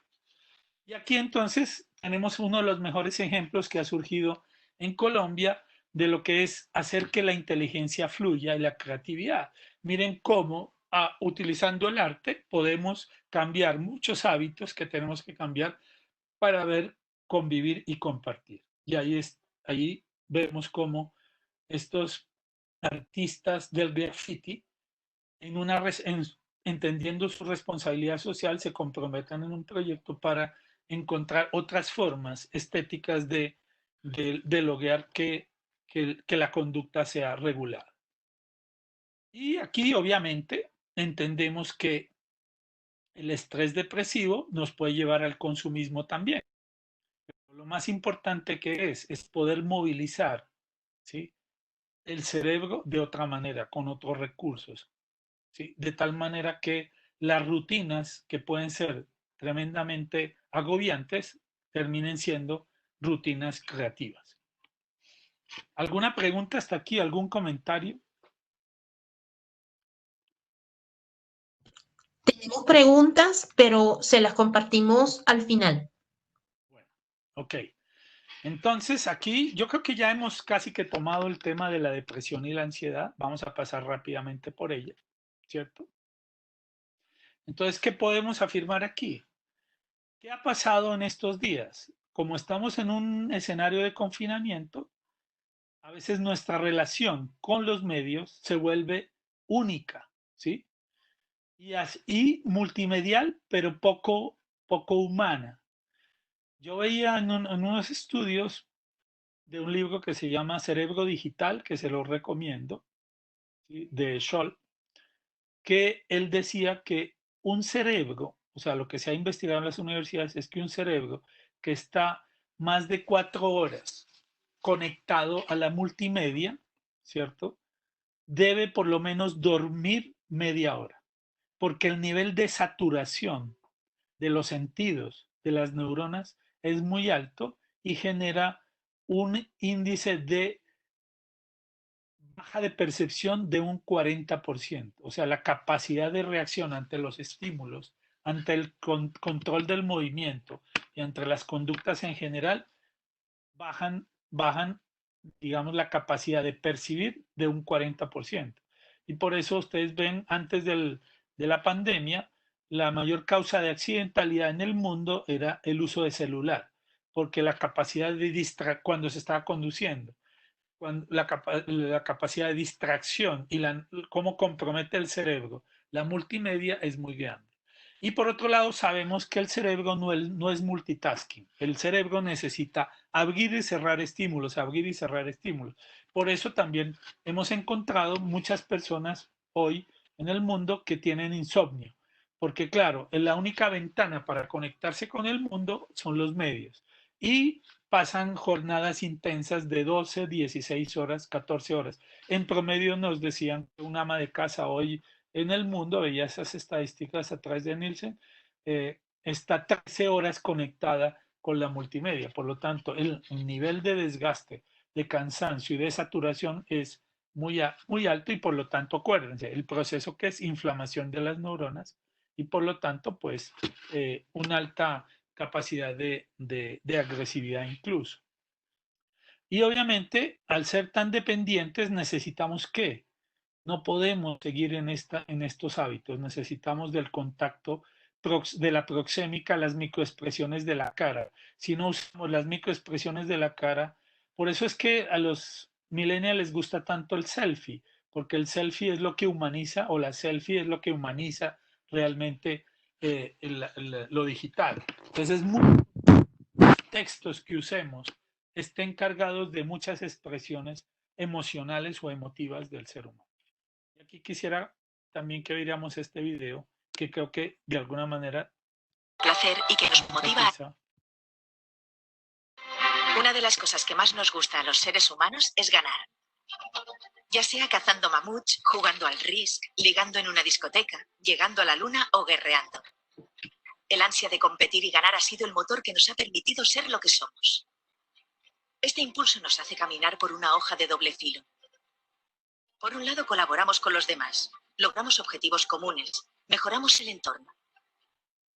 Y aquí entonces tenemos uno de los mejores ejemplos que ha surgido en Colombia de lo que es hacer que la inteligencia fluya y la creatividad. Miren cómo utilizando el arte podemos cambiar muchos hábitos que tenemos que cambiar para ver, convivir y compartir. Y ahí vemos cómo estos artistas del graffiti, entendiendo su responsabilidad social, se comprometen en un proyecto para encontrar otras formas estéticas de lograr que la conducta sea regular. Y aquí, obviamente, entendemos que el estrés depresivo nos puede llevar al consumismo también. Pero lo más importante que es poder movilizar, ¿sí?, el cerebro de otra manera, con otros recursos, ¿sí? De tal manera que las rutinas que pueden ser tremendamente agobiantes terminen siendo rutinas creativas. ¿Alguna pregunta hasta aquí? ¿Algún comentario? Tenemos preguntas, pero se las compartimos al final. Bueno, ok. Entonces, aquí yo creo que ya hemos casi que tomado el tema de la depresión y la ansiedad. Vamos a pasar rápidamente por ella, ¿cierto? Entonces, ¿qué podemos afirmar aquí? ¿Qué ha pasado en estos días? Como estamos en un escenario de confinamiento, a veces nuestra relación con los medios se vuelve única, ¿sí? Y multimedial, pero poco humana. Yo veía en unos estudios de un libro que se llama Cerebro Digital, que se lo recomiendo, ¿sí? De Scholl, que él decía que un cerebro, o sea, lo que se ha investigado en las universidades es que un cerebro que está más de 4 horas conectado a la multimedia, ¿cierto? Debe por lo menos dormir media hora, porque el nivel de saturación de los sentidos de las neuronas es muy alto y genera un índice de baja de percepción de un 40%. O sea, la capacidad de reacción ante los estímulos, ante el control del movimiento y ante las conductas en general, bajan, digamos, la capacidad de percibir de un 40%. Y por eso ustedes ven antes de la pandemia, la mayor causa de accidentalidad en el mundo era el uso de celular, porque la capacidad de distraer cuando se estaba conduciendo, la capacidad de distracción y cómo compromete el cerebro, la multimedia es muy grande. Y por otro lado, sabemos que el cerebro no es multitasking. El cerebro necesita abrir y cerrar estímulos, abrir y cerrar estímulos. Por eso también hemos encontrado muchas personas hoy en el mundo que tienen insomnio. Porque claro, la única ventana para conectarse con el mundo son los medios. Y pasan jornadas intensas de 12, 16 horas, 14 horas. En promedio nos decían que un ama de casa hoy en el mundo, veía esas estadísticas a través de Nielsen, está 13 horas conectada con la multimedia. Por lo tanto, el nivel de desgaste, de cansancio y de saturación es muy alto y por lo tanto, acuérdense, el proceso que es inflamación de las neuronas y por lo tanto, pues, una alta capacidad de agresividad incluso. Y obviamente, al ser tan dependientes, necesitamos ¿qué? No podemos seguir en estos hábitos, necesitamos del contacto, de la proxémica, las microexpresiones de la cara. Si no usamos las microexpresiones de la cara, por eso es que a los millennials les gusta tanto el selfie, porque el selfie es lo que humaniza, o la selfie es lo que humaniza realmente lo digital. Entonces, textos que usemos estén cargados de muchas expresiones emocionales o emotivas del ser humano. Y aquí quisiera también que viéramos este video, que creo que de alguna manera placer y que nos motiva. Una de las cosas que más nos gusta a los seres humanos es ganar. Ya sea cazando mamuts, jugando al Risk, ligando en una discoteca, llegando a la luna o guerreando. El ansia de competir y ganar ha sido el motor que nos ha permitido ser lo que somos. Este impulso nos hace caminar por una hoja de doble filo. Por un lado colaboramos con los demás, logramos objetivos comunes, mejoramos el entorno.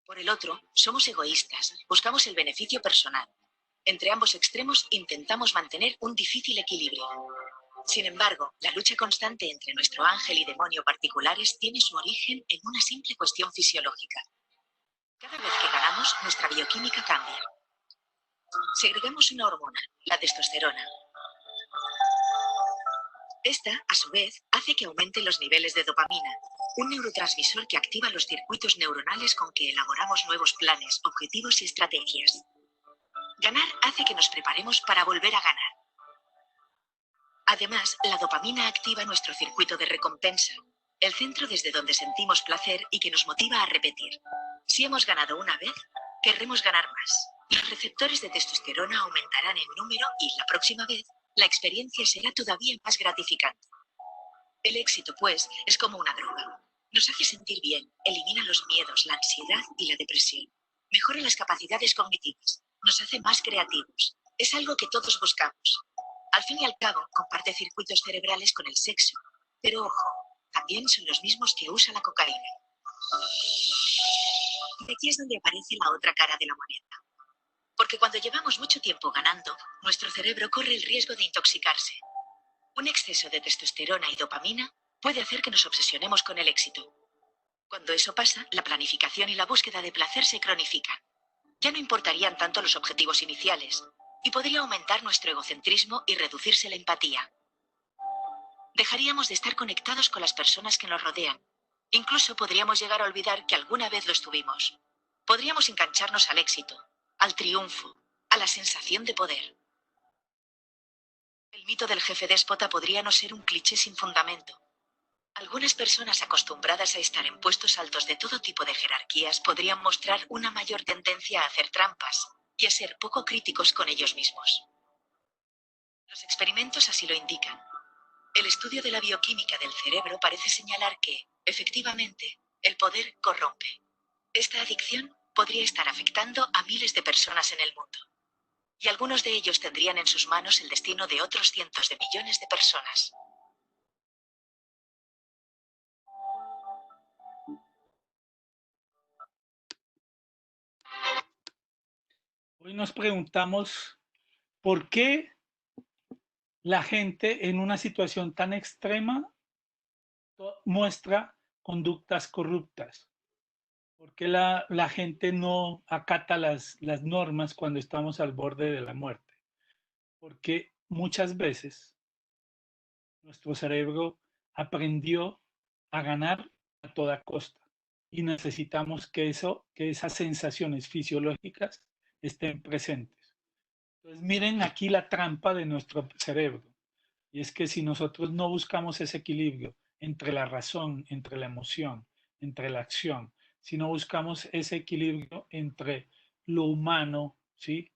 Por el otro, somos egoístas, buscamos el beneficio personal. Entre ambos extremos intentamos mantener un difícil equilibrio. Sin embargo, la lucha constante entre nuestro ángel y demonio particulares tiene su origen en una simple cuestión fisiológica. Cada vez que ganamos, nuestra bioquímica cambia. Segregamos una hormona, la testosterona. Esta, a su vez, hace que aumenten los niveles de dopamina, un neurotransmisor que activa los circuitos neuronales con que elaboramos nuevos planes, objetivos y estrategias. Ganar hace que nos preparemos para volver a ganar. Además, la dopamina activa nuestro circuito de recompensa, el centro desde donde sentimos placer y que nos motiva a repetir. Si hemos ganado una vez, querremos ganar más. Los receptores de testosterona aumentarán en número y, la próxima vez, la experiencia será todavía más gratificante. El éxito, pues, es como una droga. Nos hace sentir bien, elimina los miedos, la ansiedad y la depresión. Mejora las capacidades cognitivas, nos hace más creativos. Es algo que todos buscamos. Al fin y al cabo, comparte circuitos cerebrales con el sexo. Pero ojo, también son los mismos que usa la cocaína. Y aquí es donde aparece la otra cara de la moneda. Porque cuando llevamos mucho tiempo ganando, nuestro cerebro corre el riesgo de intoxicarse. Un exceso de testosterona y dopamina puede hacer que nos obsesionemos con el éxito. Cuando eso pasa, la planificación y la búsqueda de placer se cronifican. Ya no importarían tanto los objetivos iniciales, y podría aumentar nuestro egocentrismo y reducirse la empatía. Dejaríamos de estar conectados con las personas que nos rodean. Incluso podríamos llegar a olvidar que alguna vez lo estuvimos. Podríamos engancharnos al éxito, al triunfo, a la sensación de poder. El mito del jefe déspota podría no ser un cliché sin fundamento. Algunas personas acostumbradas a estar en puestos altos de todo tipo de jerarquías podrían mostrar una mayor tendencia a hacer trampas y a ser poco críticos con ellos mismos. Los experimentos así lo indican. El estudio de la bioquímica del cerebro parece señalar que, efectivamente, el poder corrompe. Esta adicción podría estar afectando a miles de personas en el mundo. Y algunos de ellos tendrían en sus manos el destino de otros cientos de millones de personas. Hoy nos preguntamos por qué la gente en una situación tan extrema muestra conductas corruptas. ¿Por qué la gente no acata las normas cuando estamos al borde de la muerte? Porque muchas veces nuestro cerebro aprendió a ganar a toda costa y necesitamos que esas sensaciones fisiológicas estén presentes. Entonces miren aquí la trampa de nuestro cerebro, y es que si nosotros no buscamos ese equilibrio entre la razón, entre la emoción, entre la acción, si no buscamos ese equilibrio entre lo humano, ¿sí?,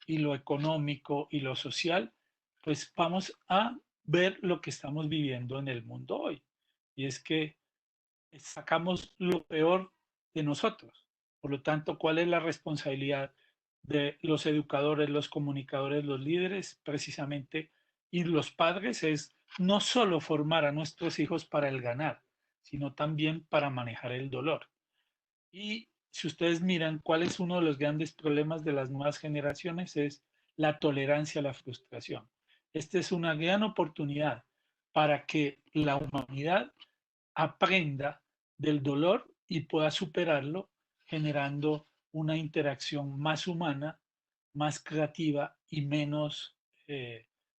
y lo económico y lo social, pues vamos a ver lo que estamos viviendo en el mundo hoy. Y es que sacamos lo peor de nosotros. Por lo tanto, ¿cuál es la responsabilidad de los educadores, los comunicadores, los líderes, precisamente, y los padres? Es no solo formar a nuestros hijos para el ganar, sino también para manejar el dolor. Y si ustedes miran cuál es uno de los grandes problemas de las nuevas generaciones, es la tolerancia a la frustración. Esta es una gran oportunidad para que la humanidad aprenda del dolor y pueda superarlo, generando una interacción más humana, más creativa y menos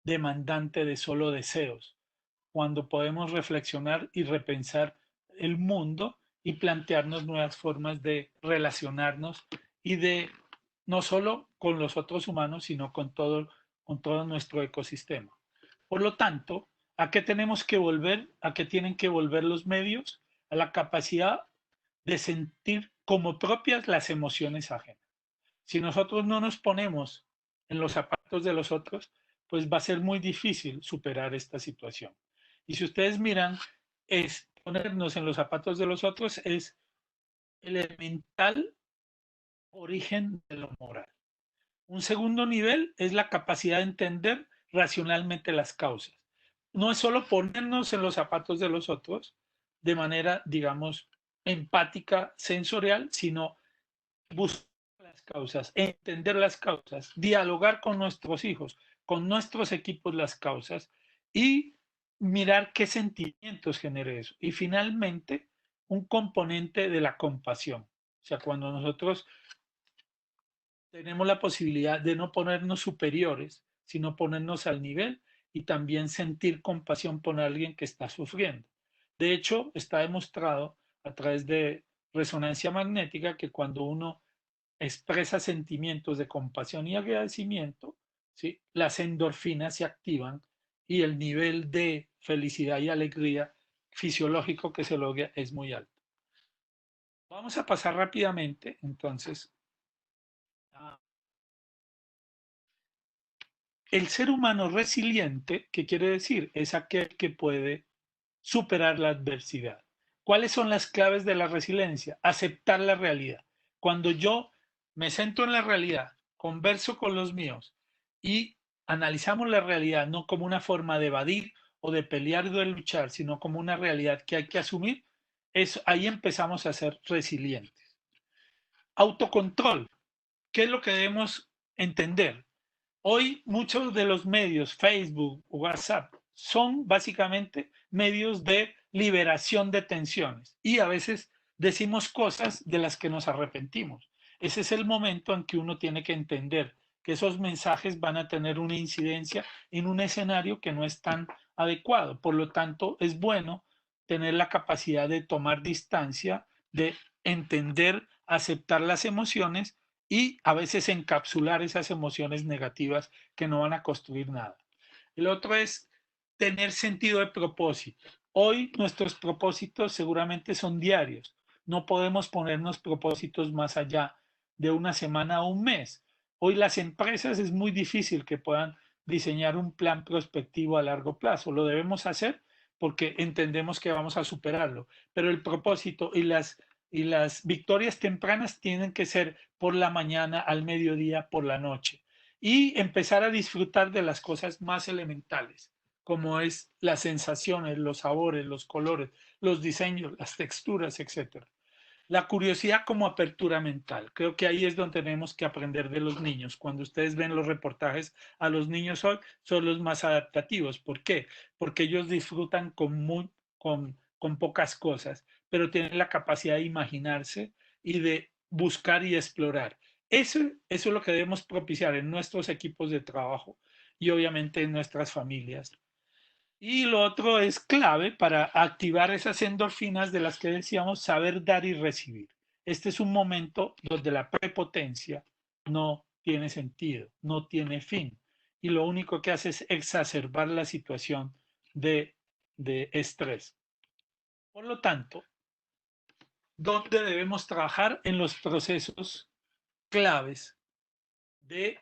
demandante de solo deseos, cuando podemos reflexionar y repensar el mundo y plantearnos nuevas formas de relacionarnos y de no solo con los otros humanos, sino con todo nuestro ecosistema. Por lo tanto, ¿a qué tenemos que volver? ¿A qué tienen que volver los medios? A la capacidad de sentir como propias las emociones ajenas. Si nosotros no nos ponemos en los zapatos de los otros, pues va a ser muy difícil superar esta situación. Y si ustedes miran, es ponernos en los zapatos de los otros es el elemental origen de lo moral. Un segundo nivel es la capacidad de entender racionalmente las causas. No es solo ponernos en los zapatos de los otros de manera, digamos, empática, sensorial, sino buscar las causas, entender las causas, dialogar con nuestros hijos, con nuestros equipos las causas y mirar qué sentimientos genera eso. Y finalmente, un componente de la compasión. O sea, cuando nosotros tenemos la posibilidad de no ponernos superiores, sino ponernos al nivel y también sentir compasión por alguien que está sufriendo. De hecho, está demostrado a través de resonancia magnética que cuando uno expresa sentimientos de compasión y agradecimiento, ¿sí?, las endorfinas se activan y el nivel de felicidad y alegría fisiológico que se logra es muy alto. Vamos a pasar rápidamente, entonces, a el ser humano resiliente, ¿qué quiere decir? Es aquel que puede superar la adversidad. ¿Cuáles son las claves de la resiliencia? Aceptar la realidad. Cuando yo me centro en la realidad, converso con los míos y analizamos la realidad no como una forma de evadir o de pelear o de luchar, sino como una realidad que hay que asumir, ahí empezamos a ser resilientes. Autocontrol. ¿Qué es lo que debemos entender? Hoy muchos de los medios, Facebook, WhatsApp, son básicamente medios de liberación de tensiones y a veces decimos cosas de las que nos arrepentimos. Ese es el momento en que uno tiene que entender que esos mensajes van a tener una incidencia en un escenario que no es tan adecuado. Por lo tanto, es bueno tener la capacidad de tomar distancia, de entender, aceptar las emociones y a veces encapsular esas emociones negativas que no van a construir nada. El otro es tener sentido de propósito. Hoy nuestros propósitos seguramente son diarios. No podemos ponernos propósitos más allá de una semana o un mes. Hoy las empresas es muy difícil que puedan diseñar un plan prospectivo a largo plazo. Lo debemos hacer porque entendemos que vamos a superarlo. Pero el propósito y las victorias tempranas tienen que ser por la mañana, al mediodía, por la noche. Y empezar a disfrutar de las cosas más elementales, como es las sensaciones, los sabores, los colores, los diseños, las texturas, etc. La curiosidad como apertura mental. Creo que ahí es donde tenemos que aprender de los niños. Cuando ustedes ven los reportajes a los niños hoy, son los más adaptativos. ¿Por qué? Porque ellos disfrutan con pocas cosas, pero tienen la capacidad de imaginarse y de buscar y explorar. Eso es lo que debemos propiciar en nuestros equipos de trabajo y obviamente en nuestras familias. Y lo otro es clave para activar esas endorfinas de las que decíamos, saber dar y recibir. Este es un momento donde la prepotencia no tiene sentido, no tiene fin. Y lo único que hace es exacerbar la situación de estrés. Por lo tanto, ¿dónde debemos trabajar? En los procesos claves de,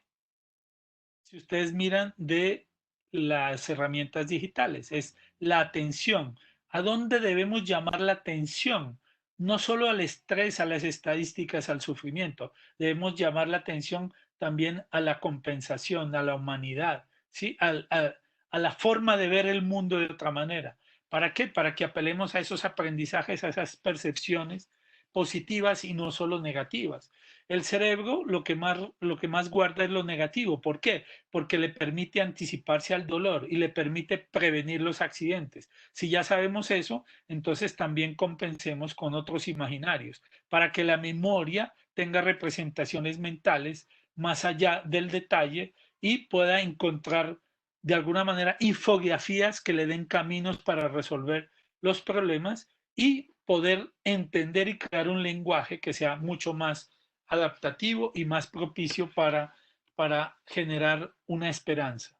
si ustedes miran, de las herramientas digitales. Es la atención. ¿A dónde debemos llamar la atención? No solo al estrés, a las estadísticas, al sufrimiento. Debemos llamar la atención también a la compensación, a la humanidad, ¿sí? A la forma de ver el mundo de otra manera. ¿Para qué? Para que apelemos a esos aprendizajes, a esas percepciones positivas y no solo negativas. El cerebro lo que más guarda es lo negativo. ¿Por qué? Porque le permite anticiparse al dolor y le permite prevenir los accidentes. Si ya sabemos eso, entonces también compensemos con otros imaginarios para que la memoria tenga representaciones mentales más allá del detalle y pueda encontrar de alguna manera infografías que le den caminos para resolver los problemas y poder entender y crear un lenguaje que sea mucho más adaptativo y más propicio para generar una esperanza.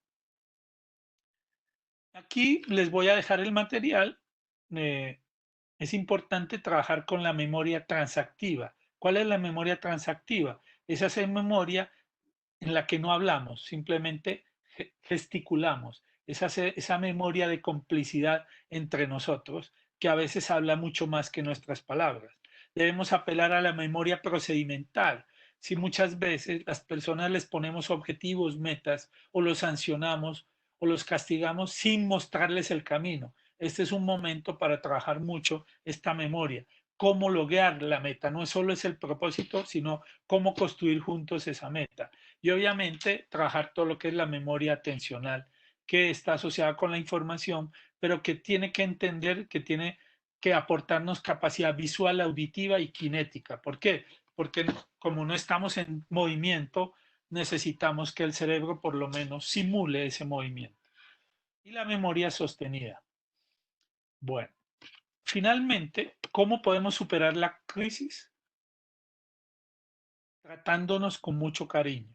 Aquí les voy a dejar el material. Es importante trabajar con la memoria transactiva. ¿Cuál es la memoria transactiva? Esa es memoria en la que no hablamos, simplemente gesticulamos. Esa memoria de complicidad entre nosotros que a veces habla mucho más que nuestras palabras. Debemos apelar a la memoria procedimental. Si muchas veces las personas les ponemos objetivos, metas, o los sancionamos o los castigamos sin mostrarles el camino. Este es un momento para trabajar mucho esta memoria. Cómo lograr la meta. No solo es el propósito, sino cómo construir juntos esa meta. Y obviamente trabajar todo lo que es la memoria atencional, que está asociada con la información, pero que tiene que entender que tiene que aportarnos capacidad visual, auditiva y cinética. ¿Por qué? Porque como no estamos en movimiento, necesitamos que el cerebro por lo menos simule ese movimiento. Y la memoria sostenida. Bueno, finalmente, ¿cómo podemos superar la crisis? Tratándonos con mucho cariño,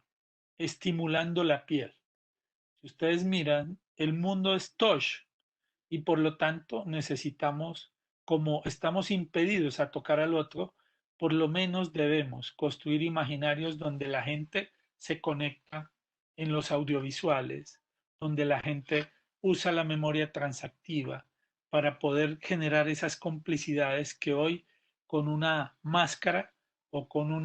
estimulando la piel. Si ustedes miran, el mundo es touch y por lo tanto necesitamos, como estamos impedidos a tocar al otro, por lo menos debemos construir imaginarios donde la gente se conecta en los audiovisuales, donde la gente usa la memoria transactiva para poder generar esas complicidades que hoy con una máscara o con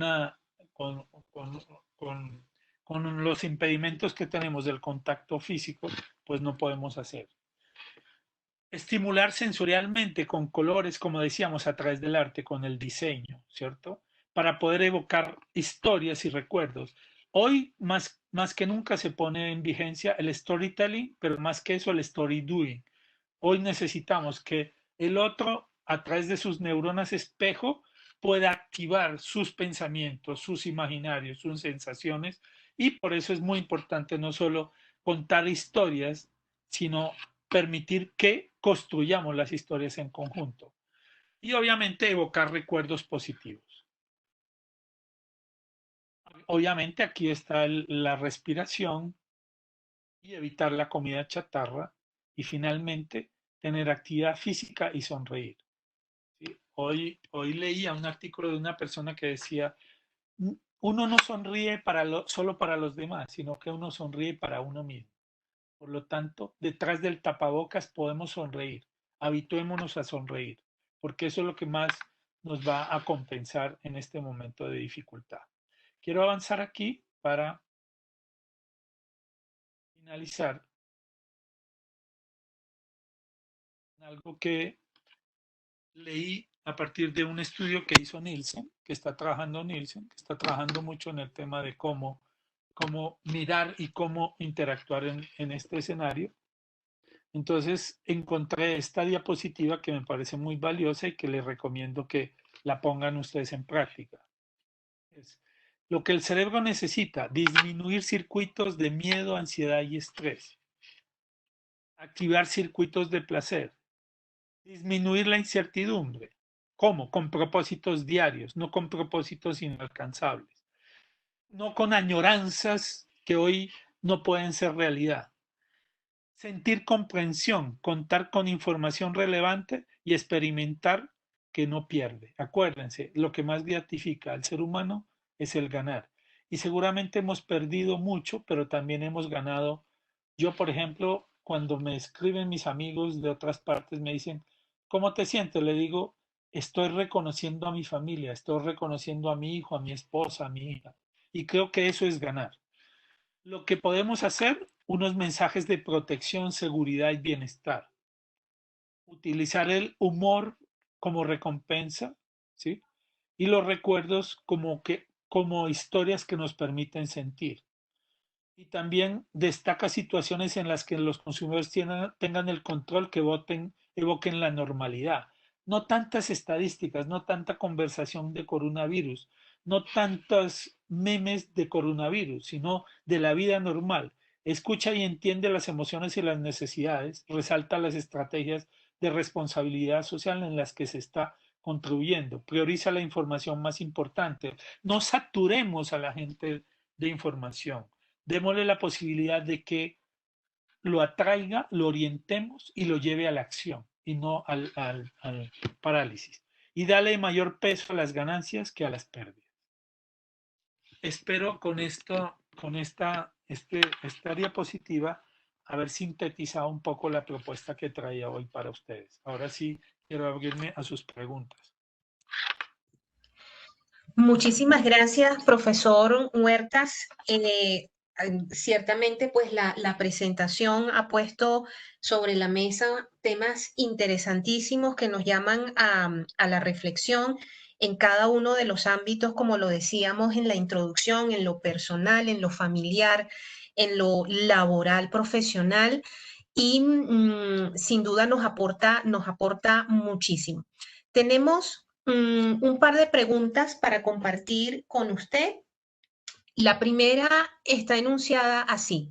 los impedimentos que tenemos del contacto físico, pues no podemos hacer. Estimular sensorialmente con colores, como decíamos, a través del arte, con el diseño, ¿cierto? Para poder evocar historias y recuerdos. Hoy, más que nunca, se pone en vigencia el storytelling, pero más que eso, el story doing. Hoy necesitamos que el otro, a través de sus neuronas espejo, pueda activar sus pensamientos, sus imaginarios, sus sensaciones, y por eso es muy importante no solo contar historias, sino permitir que construyamos las historias en conjunto. Y obviamente evocar recuerdos positivos. Obviamente aquí está la respiración y evitar la comida chatarra, y finalmente tener actividad física y sonreír. ¿Sí? Hoy leía un artículo de una persona que decía, uno no sonríe solo para los demás, sino que uno sonríe para uno mismo. Por lo tanto, detrás del tapabocas podemos sonreír. Habituémonos a sonreír, porque eso es lo que más nos va a compensar en este momento de dificultad. Quiero avanzar aquí para finalizar algo que leí a partir de un estudio que hizo Nielsen, que está trabajando mucho en el tema de cómo mirar y cómo interactuar en este escenario. Entonces encontré esta diapositiva que me parece muy valiosa y que les recomiendo que la pongan ustedes en práctica. Es lo que el cerebro necesita: disminuir circuitos de miedo, ansiedad y estrés, activar circuitos de placer, disminuir la incertidumbre. ¿Cómo? Con propósitos diarios, no con propósitos inalcanzables, no con añoranzas que hoy no pueden ser realidad. Sentir comprensión, contar con información relevante y experimentar que no pierde. Acuérdense, lo que más gratifica al ser humano es el ganar. Y seguramente hemos perdido mucho, pero también hemos ganado. Yo, por ejemplo, cuando me escriben mis amigos de otras partes, me dicen, ¿cómo te sientes? Le digo, estoy reconociendo a mi familia, estoy reconociendo a mi hijo, a mi esposa, a mi hija. Y creo que eso es ganar. Lo que podemos hacer, unos mensajes de protección, seguridad y bienestar. Utilizar el humor como recompensa, ¿sí? Y los recuerdos como historias que nos permiten sentir. Y también destaca situaciones en las que los consumidores tengan el control, que evoquen la normalidad. No tantas estadísticas, no tanta conversación de coronavirus, no tantos memes de coronavirus, sino de la vida normal. Escucha y entiende las emociones y las necesidades, resalta las estrategias de responsabilidad social en las que se está contribuyendo, prioriza la información más importante. No saturemos a la gente de información. Démosle la posibilidad de que lo atraiga, lo orientemos y lo lleve a la acción y no al parálisis. Y dale mayor peso a las ganancias que a las pérdidas. Espero con esta diapositiva haber sintetizado un poco la propuesta que traía hoy para ustedes. Ahora sí, quiero abrirme a sus preguntas. Muchísimas gracias, profesor Huertas. Ciertamente, pues la presentación ha puesto sobre la mesa temas interesantísimos que nos llaman a la reflexión en cada uno de los ámbitos, como lo decíamos en la introducción, en lo personal, en lo familiar, en lo laboral, profesional, y sin duda nos aporta muchísimo. Tenemos un par de preguntas para compartir con usted. La primera está enunciada así: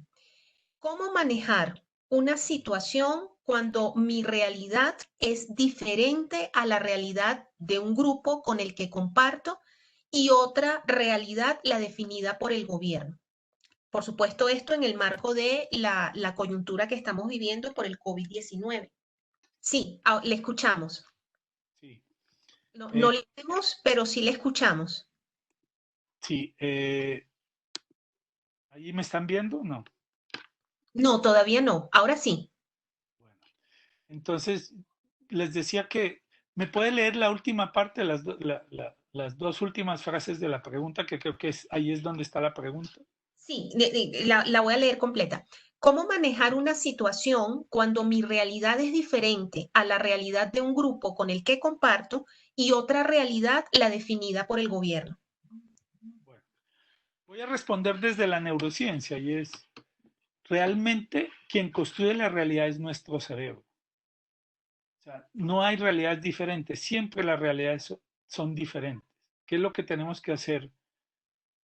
¿cómo manejar una situación cuando mi realidad es diferente a la realidad de un grupo con el que comparto y otra realidad la definida por el gobierno? Por supuesto, esto en el marco de la coyuntura que estamos viviendo por el COVID-19. Sí, le escuchamos. Sí. No le vemos, pero sí le escuchamos. Sí, ¿Ahí me están viendo? No. No, todavía no. Ahora sí. Bueno, entonces les decía que me puede leer la última parte, las dos últimas frases de la pregunta, que creo que ahí es donde está la pregunta. Sí, la voy a leer completa. ¿Cómo manejar una situación cuando mi realidad es diferente a la realidad de un grupo con el que comparto y otra realidad la definida por el gobierno? Bueno, voy a responder desde la neurociencia y es, realmente quien construye la realidad es nuestro cerebro. O sea, no hay realidades diferentes, siempre las realidades son diferentes. ¿Qué es lo que tenemos que hacer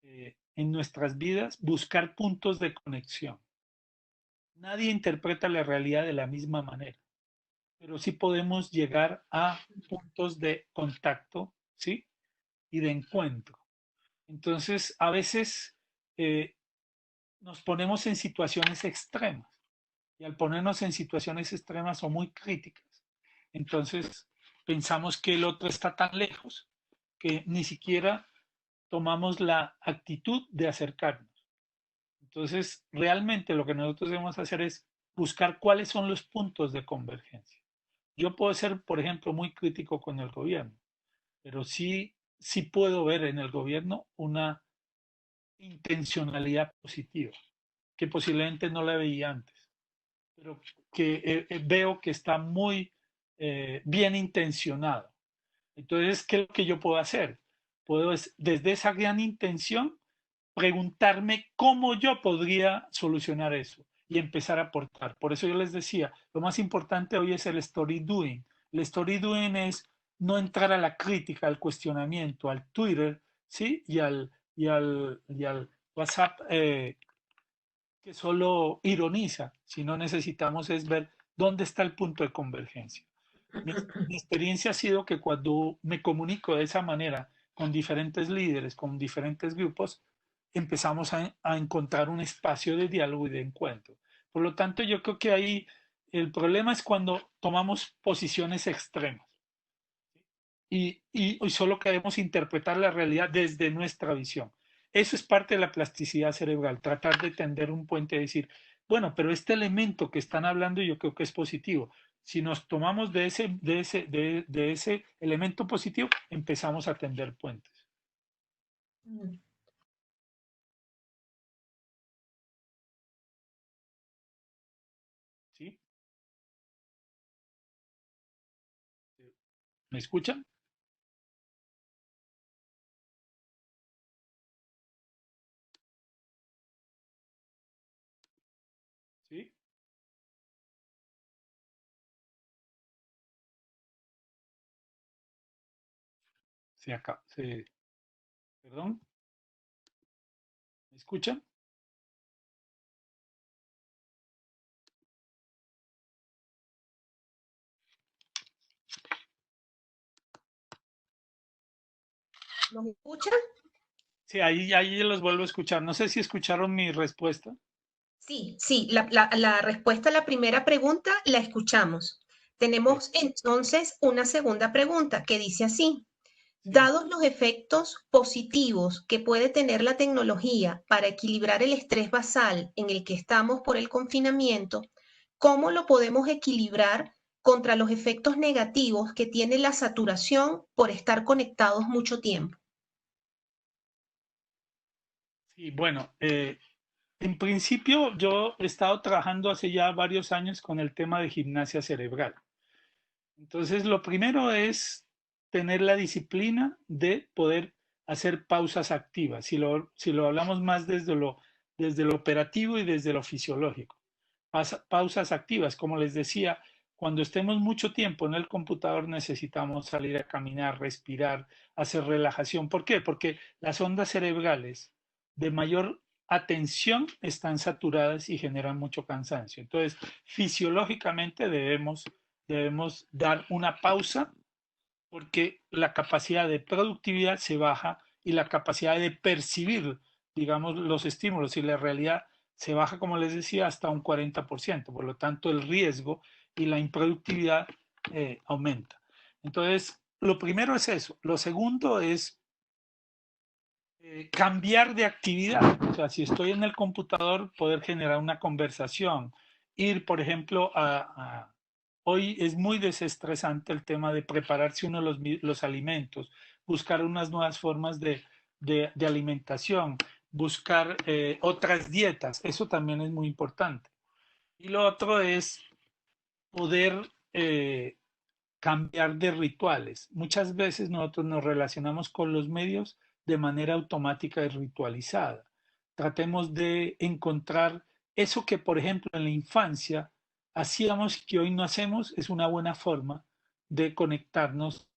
en nuestras vidas? Buscar puntos de conexión. Nadie interpreta la realidad de la misma manera, pero sí podemos llegar a puntos de contacto, ¿sí? Y de encuentro. Entonces, a veces nos ponemos en situaciones extremas y al ponernos en situaciones extremas o muy críticas, entonces pensamos que el otro está tan lejos que ni siquiera tomamos la actitud de acercarnos. Entonces, realmente lo que nosotros debemos hacer es buscar cuáles son los puntos de convergencia. Yo puedo ser, por ejemplo, muy crítico con el gobierno, pero sí puedo ver en el gobierno una intencionalidad positiva, que posiblemente no la veía antes, pero que veo que está muy bien intencionado. Entonces, ¿qué es lo que yo puedo hacer? Puedo, desde esa gran intención, preguntarme cómo yo podría solucionar eso y empezar a aportar. Por eso yo les decía, lo más importante hoy es el story doing. El story doing es no entrar a la crítica, al cuestionamiento, al Twitter, ¿sí? Y al WhatsApp que solo ironiza, si no necesitamos es ver dónde está el punto de convergencia. Mi experiencia ha sido que cuando me comunico de esa manera con diferentes líderes, con diferentes grupos, empezamos a encontrar un espacio de diálogo y de encuentro. Por lo tanto, yo creo que ahí el problema es cuando tomamos posiciones extremas y solo queremos interpretar la realidad desde nuestra visión. Eso es parte de la plasticidad cerebral, tratar de tender un puente y decir, bueno, pero este elemento que están hablando yo creo que es positivo. Si nos tomamos de ese elemento positivo, empezamos a tender puentes. ¿Sí? ¿Me escuchan? ¿Sí? Perdón, ¿me escuchan? ¿Nos escuchan? Sí, ahí los vuelvo a escuchar. No sé si escucharon mi respuesta. Sí, sí, la respuesta a la primera pregunta la escuchamos. Ok, Tenemos entonces una segunda pregunta que dice así. sí. Dados los efectos positivos que puede tener la tecnología para equilibrar el estrés basal en el que estamos por el confinamiento, ¿cómo lo podemos equilibrar contra los efectos negativos que tiene la saturación por estar conectados mucho tiempo? Sí, bueno, en principio yo he estado trabajando hace ya varios años con el tema de gimnasia cerebral. Entonces, lo primero es tener la disciplina de poder hacer pausas activas, si lo hablamos más desde lo operativo y desde lo fisiológico. Pausas activas, como les decía, cuando estemos mucho tiempo en el computador necesitamos salir a caminar, respirar, hacer relajación. ¿Por qué? Porque las ondas cerebrales de mayor atención están saturadas y generan mucho cansancio. Entonces, fisiológicamente debemos dar una pausa porque la capacidad de productividad se baja y la capacidad de percibir, digamos, los estímulos y la realidad se baja, como les decía, hasta un 40%. Por lo tanto, el riesgo y la improductividad aumenta. Entonces, lo primero es eso. Lo segundo es cambiar de actividad. O sea, si estoy en el computador, poder generar una conversación. Ir, por ejemplo, hoy es muy desestresante el tema de prepararse uno los alimentos, buscar unas nuevas formas de alimentación, buscar otras dietas. Eso también es muy importante. Y lo otro es poder cambiar de rituales. Muchas veces nosotros nos relacionamos con los medios de manera automática y ritualizada. Tratemos de encontrar eso que, por ejemplo, en la infancia hacíamos que hoy no hacemos. Es una buena forma de conectarnos,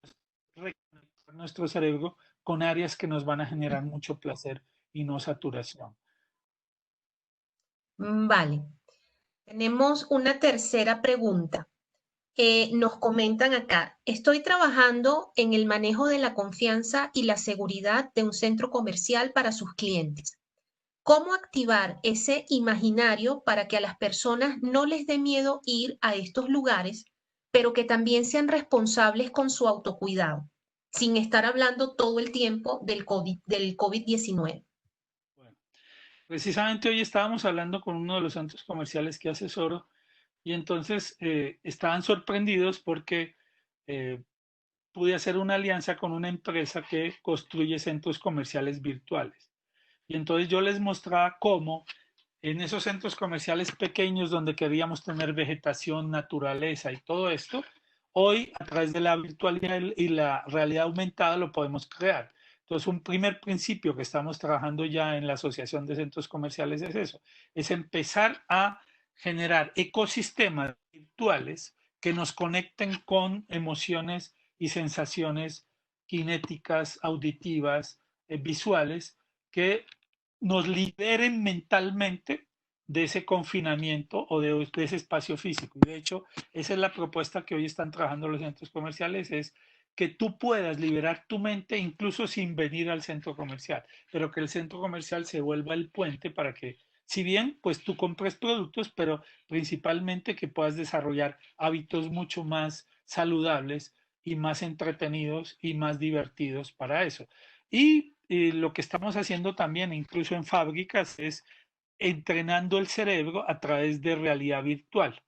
reconectar nuestro cerebro con áreas que nos van a generar mucho placer y no saturación. Vale. Tenemos una tercera pregunta. Nos comentan acá, estoy trabajando en el manejo de la confianza y la seguridad de un centro comercial para sus clientes. ¿Cómo activar ese imaginario para que a las personas no les dé miedo ir a estos lugares, pero que también sean responsables con su autocuidado, sin estar hablando todo el tiempo del COVID-19? Bueno, precisamente hoy estábamos hablando con uno de los centros comerciales que asesoro y entonces estaban sorprendidos porque pude hacer una alianza con una empresa que construye centros comerciales virtuales. Y entonces yo les mostraba cómo en esos centros comerciales pequeños donde queríamos tener vegetación, naturaleza y todo esto, hoy a través de la virtualidad y la realidad aumentada lo podemos crear. Entonces, un primer principio que estamos trabajando ya en la Asociación de Centros Comerciales es eso, es empezar a generar ecosistemas virtuales que nos conecten con emociones y sensaciones kinéticas, auditivas, visuales, que nos liberen mentalmente de ese confinamiento o de ese espacio físico. Y de hecho, esa es la propuesta que hoy están trabajando los centros comerciales, es que tú puedas liberar tu mente incluso sin venir al centro comercial, pero que el centro comercial se vuelva el puente para que, si bien, pues tú compres productos, pero principalmente que puedas desarrollar hábitos mucho más saludables y más entretenidos y más divertidos para eso. Y lo que estamos haciendo también, incluso en fábricas, es entrenando el cerebro a través de realidad virtual,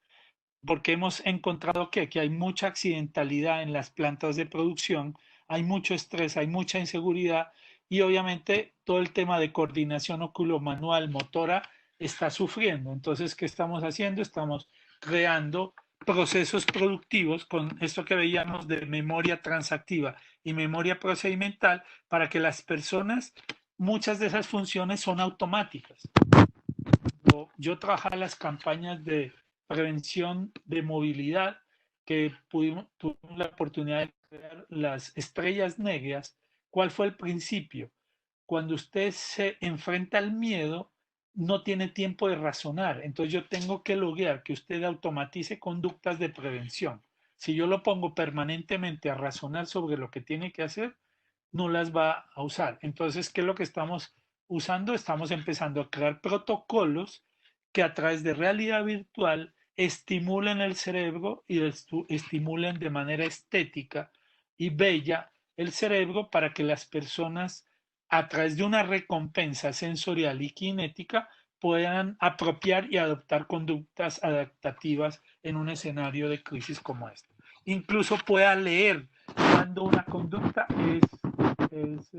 porque hemos encontrado que hay mucha accidentalidad en las plantas de producción, hay mucho estrés, hay mucha inseguridad y obviamente todo el tema de coordinación oculomanual, motora, está sufriendo. Entonces, ¿qué estamos haciendo? Estamos creando procesos productivos con esto que veíamos de memoria transactiva y memoria procedimental para que las personas, muchas de esas funciones son automáticas. Yo trabajaba las campañas de prevención de movilidad que tuvimos la oportunidad de crear las estrellas negras. ¿Cuál fue el principio? Cuando usted se enfrenta al miedo, no tiene tiempo de razonar. Entonces yo tengo que lograr que usted automatice conductas de prevención. Si yo lo pongo permanentemente a razonar sobre lo que tiene que hacer, no las va a usar. Entonces, ¿qué es lo que estamos usando? Estamos empezando a crear protocolos que a través de realidad virtual estimulen el cerebro y estimulen de manera estética y bella el cerebro para que las personas, a través de una recompensa sensorial y cinética, puedan apropiar y adoptar conductas adaptativdas en un escenario de crisis como este. Incluso pueda leer cuando una conducta es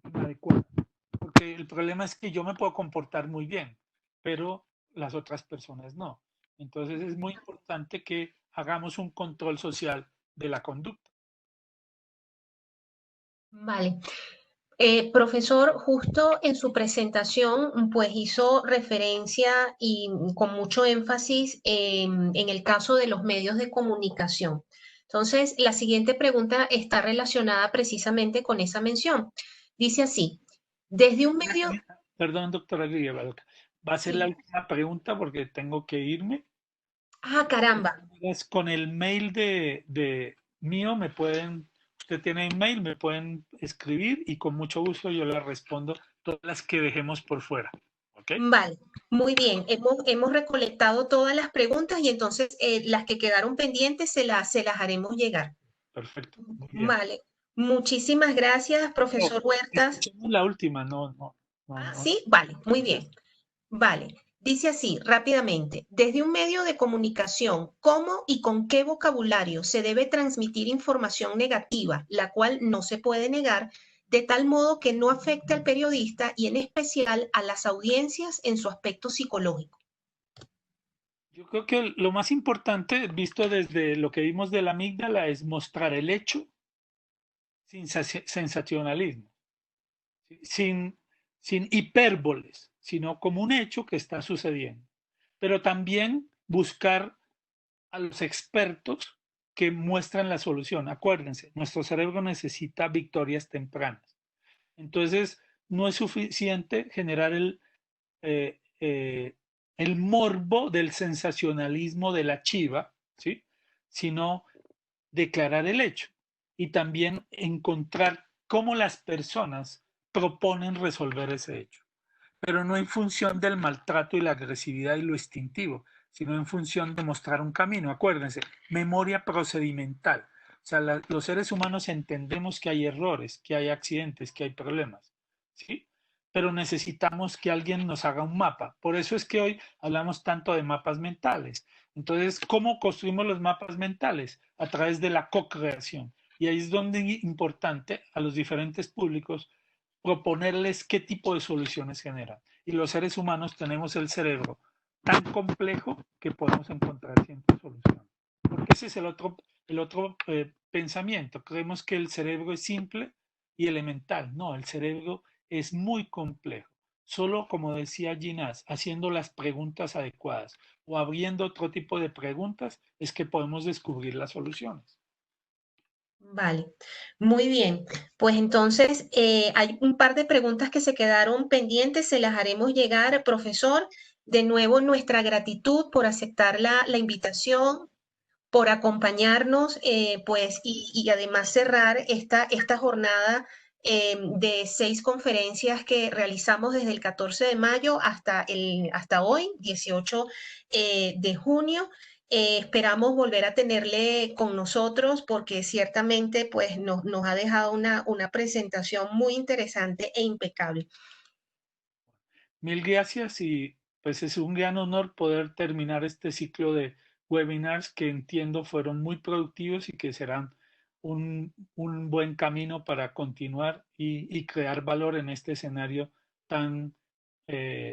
inadecuada. Porque el problema es que yo me puedo comportar muy bien, pero las otras personas no. Entonces es muy importante que hagamos un control social de la conducta. Vale. Profesor, justo en su presentación, pues hizo referencia y con mucho énfasis en el caso de los medios de comunicación. Entonces, la siguiente pregunta está relacionada precisamente con esa mención. Dice así, desde un medio... Perdón, doctora Grieva, va a ser la última pregunta porque tengo que irme. Ah, caramba. Con el mail de mío me pueden... Usted tiene email, me pueden escribir y con mucho gusto yo les respondo todas las que dejemos por fuera. ¿Okay? Vale, muy bien. Hemos recolectado todas las preguntas y entonces las que quedaron pendientes se las haremos llegar. Perfecto. Muy bien. Vale. Muchísimas gracias, profesor No, Huertas. escuchemos la última, no. Sí, vale, muy bien. Vale. Dice así, rápidamente, desde un medio de comunicación, ¿cómo y con qué vocabulario se debe transmitir información negativa, la cual no se puede negar, de tal modo que no afecte al periodista y en especial a las audiencias en su aspecto psicológico? Yo creo que lo más importante, visto desde lo que vimos de la amígdala, es mostrar el hecho sin sensacionalismo, sin, sin hipérboles, sino como un hecho que está sucediendo. Pero también buscar a los expertos que muestran la solución. Acuérdense, nuestro cerebro necesita victorias tempranas. Entonces, no es suficiente generar eh, eh, el morbo del sensacionalismo de la chiva, ¿sí? Sino declarar el hecho y también encontrar cómo las personas proponen resolver ese hecho, pero no en función del maltrato y la agresividad y lo instintivo, sino en función de mostrar un camino. Acuérdense, memoria procedimental. O sea, los seres humanos entendemos que hay errores, que hay accidentes, que hay problemas, ¿sí? Pero necesitamos que alguien nos haga un mapa. Por eso es que hoy hablamos tanto de mapas mentales. Entonces, ¿cómo construimos los mapas mentales? A través de la co-creación. Y ahí es donde es importante a los diferentes públicos proponerles qué tipo de soluciones generan. Y los seres humanos tenemos el cerebro tan complejo que podemos encontrar siempre soluciones. Porque ese es el otro pensamiento. Creemos que el cerebro es simple y elemental. No, el cerebro es muy complejo. Solo, como decía Ginás, haciendo las preguntas adecuadas o abriendo otro tipo de preguntas es que podemos descubrir las soluciones. Vale, muy bien. Pues entonces hay un par de preguntas que se quedaron pendientes, se las haremos llegar, profesor. De nuevo, nuestra gratitud por aceptar la invitación, por acompañarnos, pues, y además cerrar esta jornada de 6 conferencias que realizamos desde el 14 de mayo hasta hoy, 18 de junio. Esperamos volver a tenerle con nosotros porque ciertamente pues, nos ha dejado una presentación muy interesante e impecable. Mil gracias y pues es un gran honor poder terminar este ciclo de webinars que entiendo fueron muy productivos y que serán un buen camino para continuar y crear valor en este escenario tan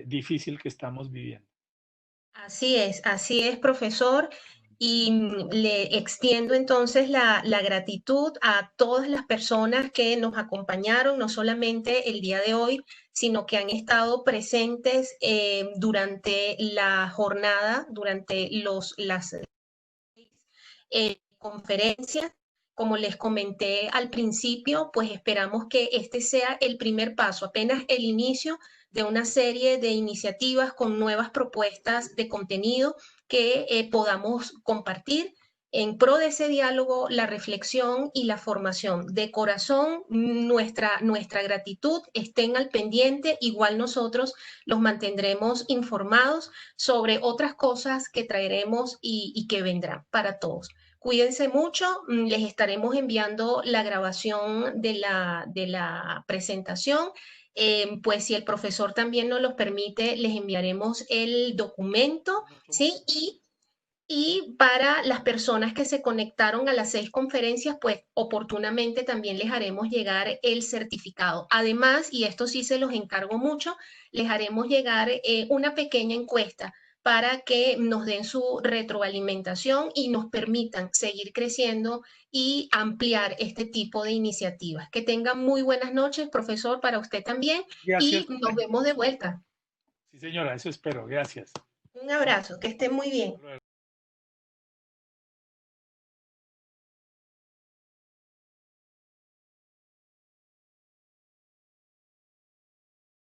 difícil que estamos viviendo. Así es, profesor. Y le extiendo entonces la gratitud a todas las personas que nos acompañaron, no solamente el día de hoy, sino que han estado presentes durante la jornada, durante las conferencias. Como les comenté al principio, pues esperamos que este sea el primer paso, apenas el inicio de una serie de iniciativas con nuevas propuestas de contenido que podamos compartir en pro de ese diálogo, la reflexión y la formación. De corazón, nuestra gratitud, estén al pendiente, igual nosotros los mantendremos informados sobre otras cosas que traeremos y que vendrán para todos. Cuídense mucho, les estaremos enviando la grabación de la presentación. Pues si el profesor también nos lo permite, les enviaremos el documento, ¿sí? Y para las personas que se conectaron a las 6 conferencias, pues oportunamente también les haremos llegar el certificado. Además, y esto sí se los encargo mucho, les haremos llegar una pequeña encuesta para que nos den su retroalimentación y nos permitan seguir creciendo y ampliar este tipo de iniciativas. Que tengan muy buenas noches, profesor, para usted también, Gracias. y nos vemos de vuelta. Sí, señora, eso espero. Gracias. Un abrazo, que esté muy bien.